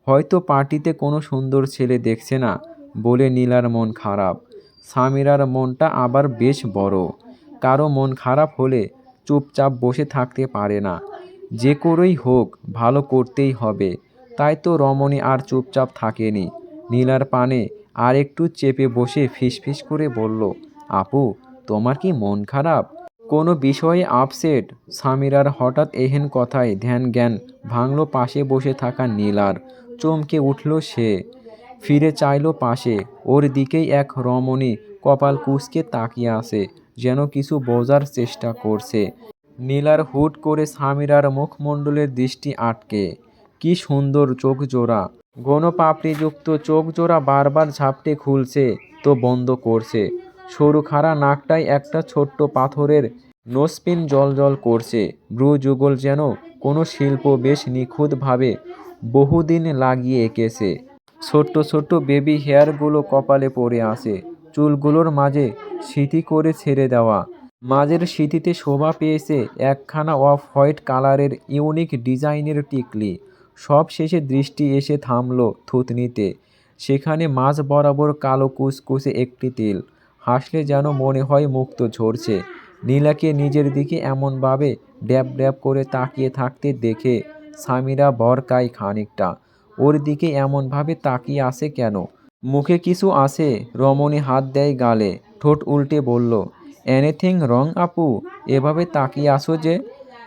হয়তো পার্টিতে কোনো সুন্দর ছেলে দেখছে না বলে নীলার মন খারাপ। সামিরার মনটা আবার বেশ বড়। কারো মন খারাপ হলে চুপচাপ বসে থাকতে পারে না। যে করেই হোক ভালো করতেই হবে। তাই তো রমণী আর চুপচাপ থাকেনি। নীলার পানে আর একটু চেপে বসে ফিসফিস করে বলল, আপু, তোমার কি মন খারাপ? কোনো বিষয়ে আপসেট? সামিরার হঠাৎ এহেন কথায় ধ্যান জ্ঞান ভাঙল পাশে বসে থাকা নীলার। চমকে উঠল সে। ফিরে চাইল পাশে। ওর দিকেই এক রমণী কপাল কুঁচকে তাকিয়ে আছে, যেন কিছু বোঝার চেষ্টা করছে। নীলার হুট করে সামিরার মুখমণ্ডলের দৃষ্টি আটকে। কি সুন্দর চোখ জোড়া! ঘন পাপড়িযুক্ত চোখ জোড়া বারবার ঝাপটে খুলছে তো বন্ধ করছে। সরু খাড়া নাকটায় একটা ছোট্ট পাথরের নোজপিন জ্বলজ্বল করছে। ভ্রু যুগল যেন কোনো শিল্প বেশ নিখুঁতভাবে বহুদিন লাগিয়ে এঁকেছে। ছোট্ট ছোট্ট বেবি হেয়ারগুলো কপালে পড়ে আসে, চুলগুলোর মাঝে সিঁথি করে ছেড়ে দেওয়া। মাঝের সিঁথিতে শোভা পেয়েছে একখানা অফ হোয়াইট কালারের ইউনিক ডিজাইনের টিকলি। সব শেষে দৃষ্টি এসে থামল থুতনিতে। সেখানে মাঝ বরাবর কালো কুচকুচে একটি তিল। হাসলে যেন মনে হয় মুক্ত ঝরছে। নীলাকে নিজের দিকে এমনভাবে ড্যাব ড্যাব করে তাকিয়ে থাকতে দেখে সামিরা ভরকায় খানিকটা। ওর দিকে এমনভাবে তাকিয়ে আছে কেন? মুখে কিছু আছে? রমণী হাত দেয় গালে, ঠোঁট উল্টে বলল, এনিথিং রং আপু? এভাবে তাকিয়ে আসো যে?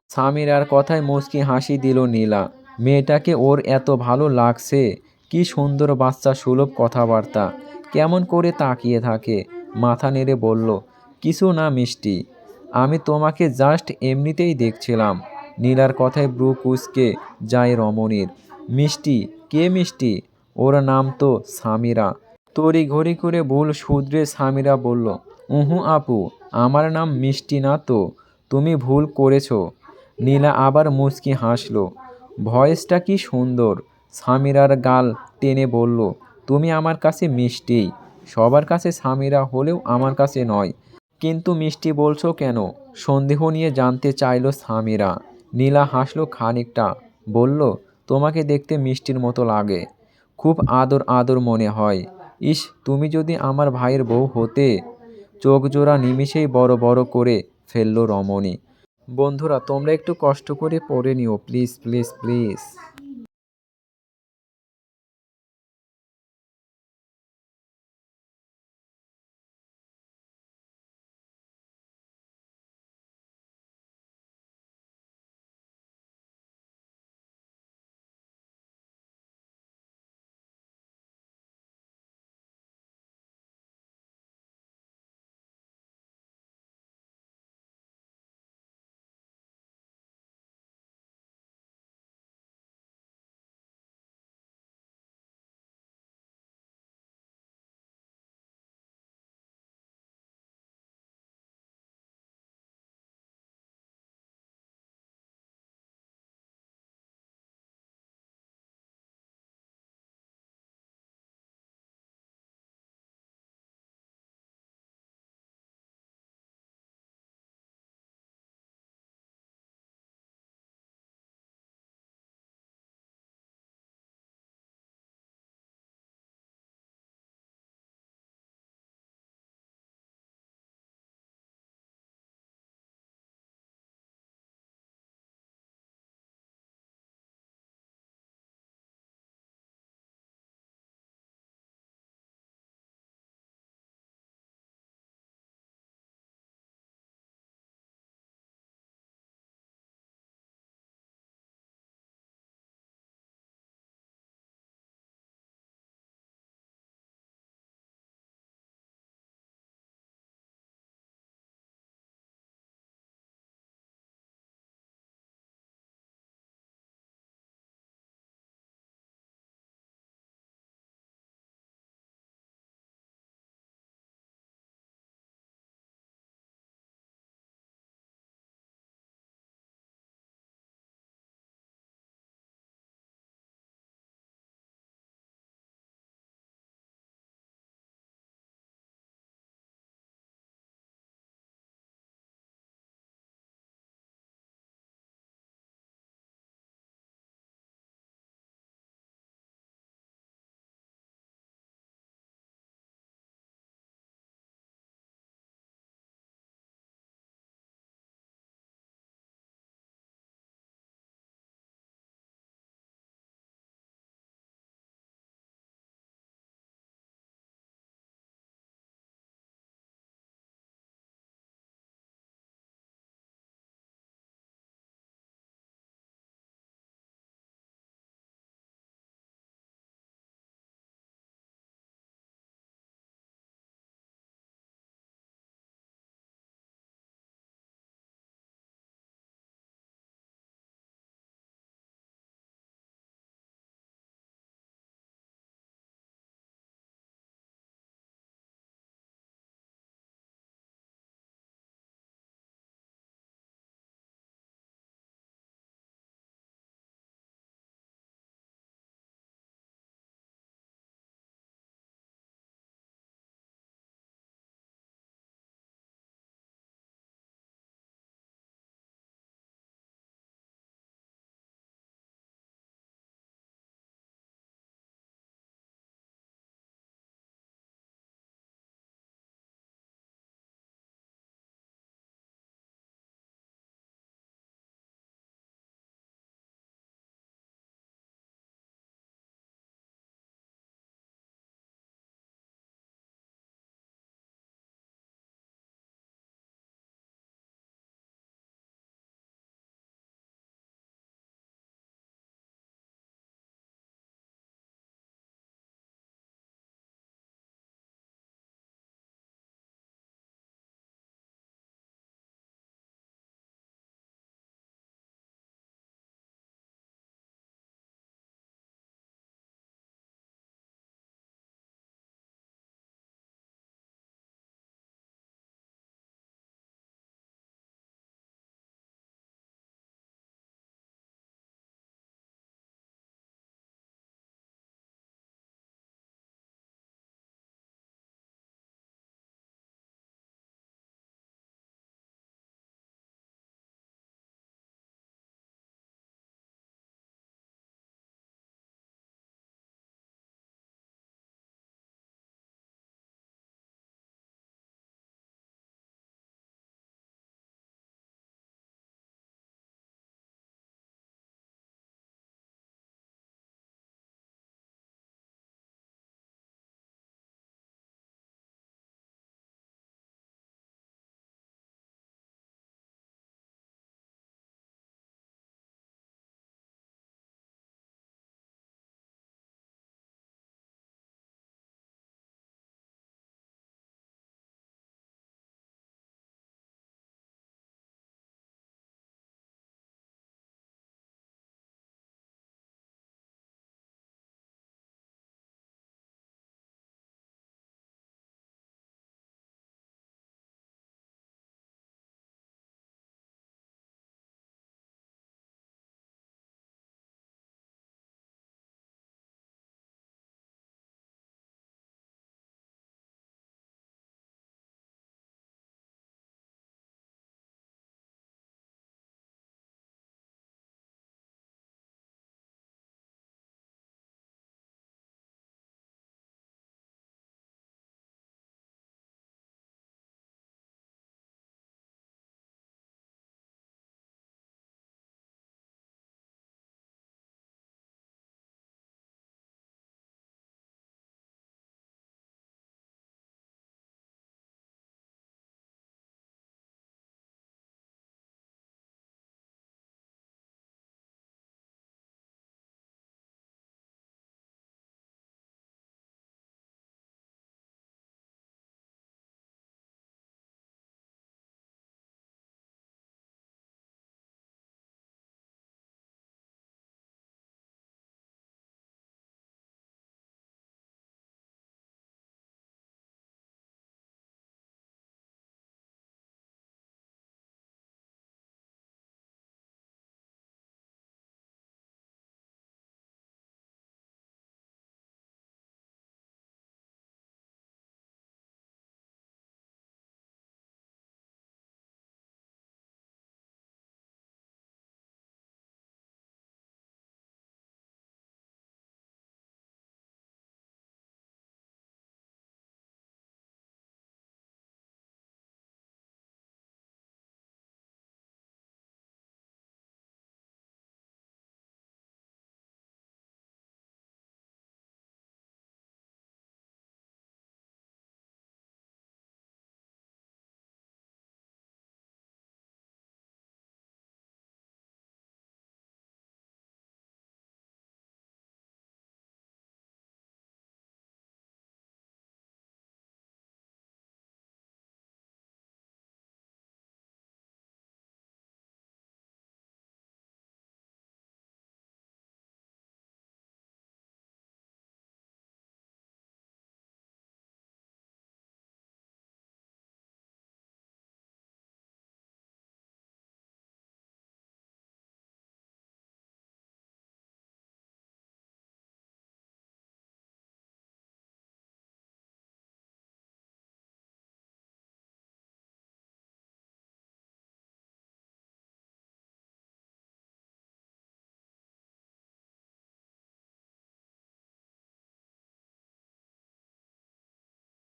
সামিরার কথায় মুচকি হাসি দিল নীলা। মেয়েটাকে ওর এত ভালো লাগছে। কি সুন্দর বাচ্চা সুলভ কথাবার্তা। কেমন করে তাকিয়ে থাকে। মাথা নেড়ে বলল, কিছু না মিষ্টি, আমি তোমাকে জাস্ট এমনিতেই দেখছিলাম। নীলার কথায় ব্রু কুঁচকে যায় রমণীর। মিষ্টি? কে মিষ্টি? ওর নাম তো সামিরা। তড়িঘড়ি করে ভুল শুধরে সামিরা বলল, উহু আপু, আমার নাম মিষ্টি না তো, তুমি ভুল করেছো। নীলা আবার মুচকি হাসল। ভয়েসটা কি সুন্দর। সামিরার গাল টেনে বলল, তুমি আমার কাছে মিষ্টি। সবার কাছে সামিরা হলেও আমার কাছে নয়। কিন্তু মিষ্টি বলছো কেন? সন্দেহ নিয়ে জানতে চাইল সামিরা। নীলা হাসল খানিকটা, বলল, তোমাকে দেখতে মিষ্টির মতো লাগে। খুব আদর আদর মনে হয়। ইস, তুমি যদি আমার ভাইয়ের বউ হতে। চোখ জোড়া নিমিষেই বড় বড় করে ফেলল রমণী। বন্ধুরা, তোমরা একটু কষ্ট করে পড়ে নিও প্লিজ প্লিজ প্লিজ।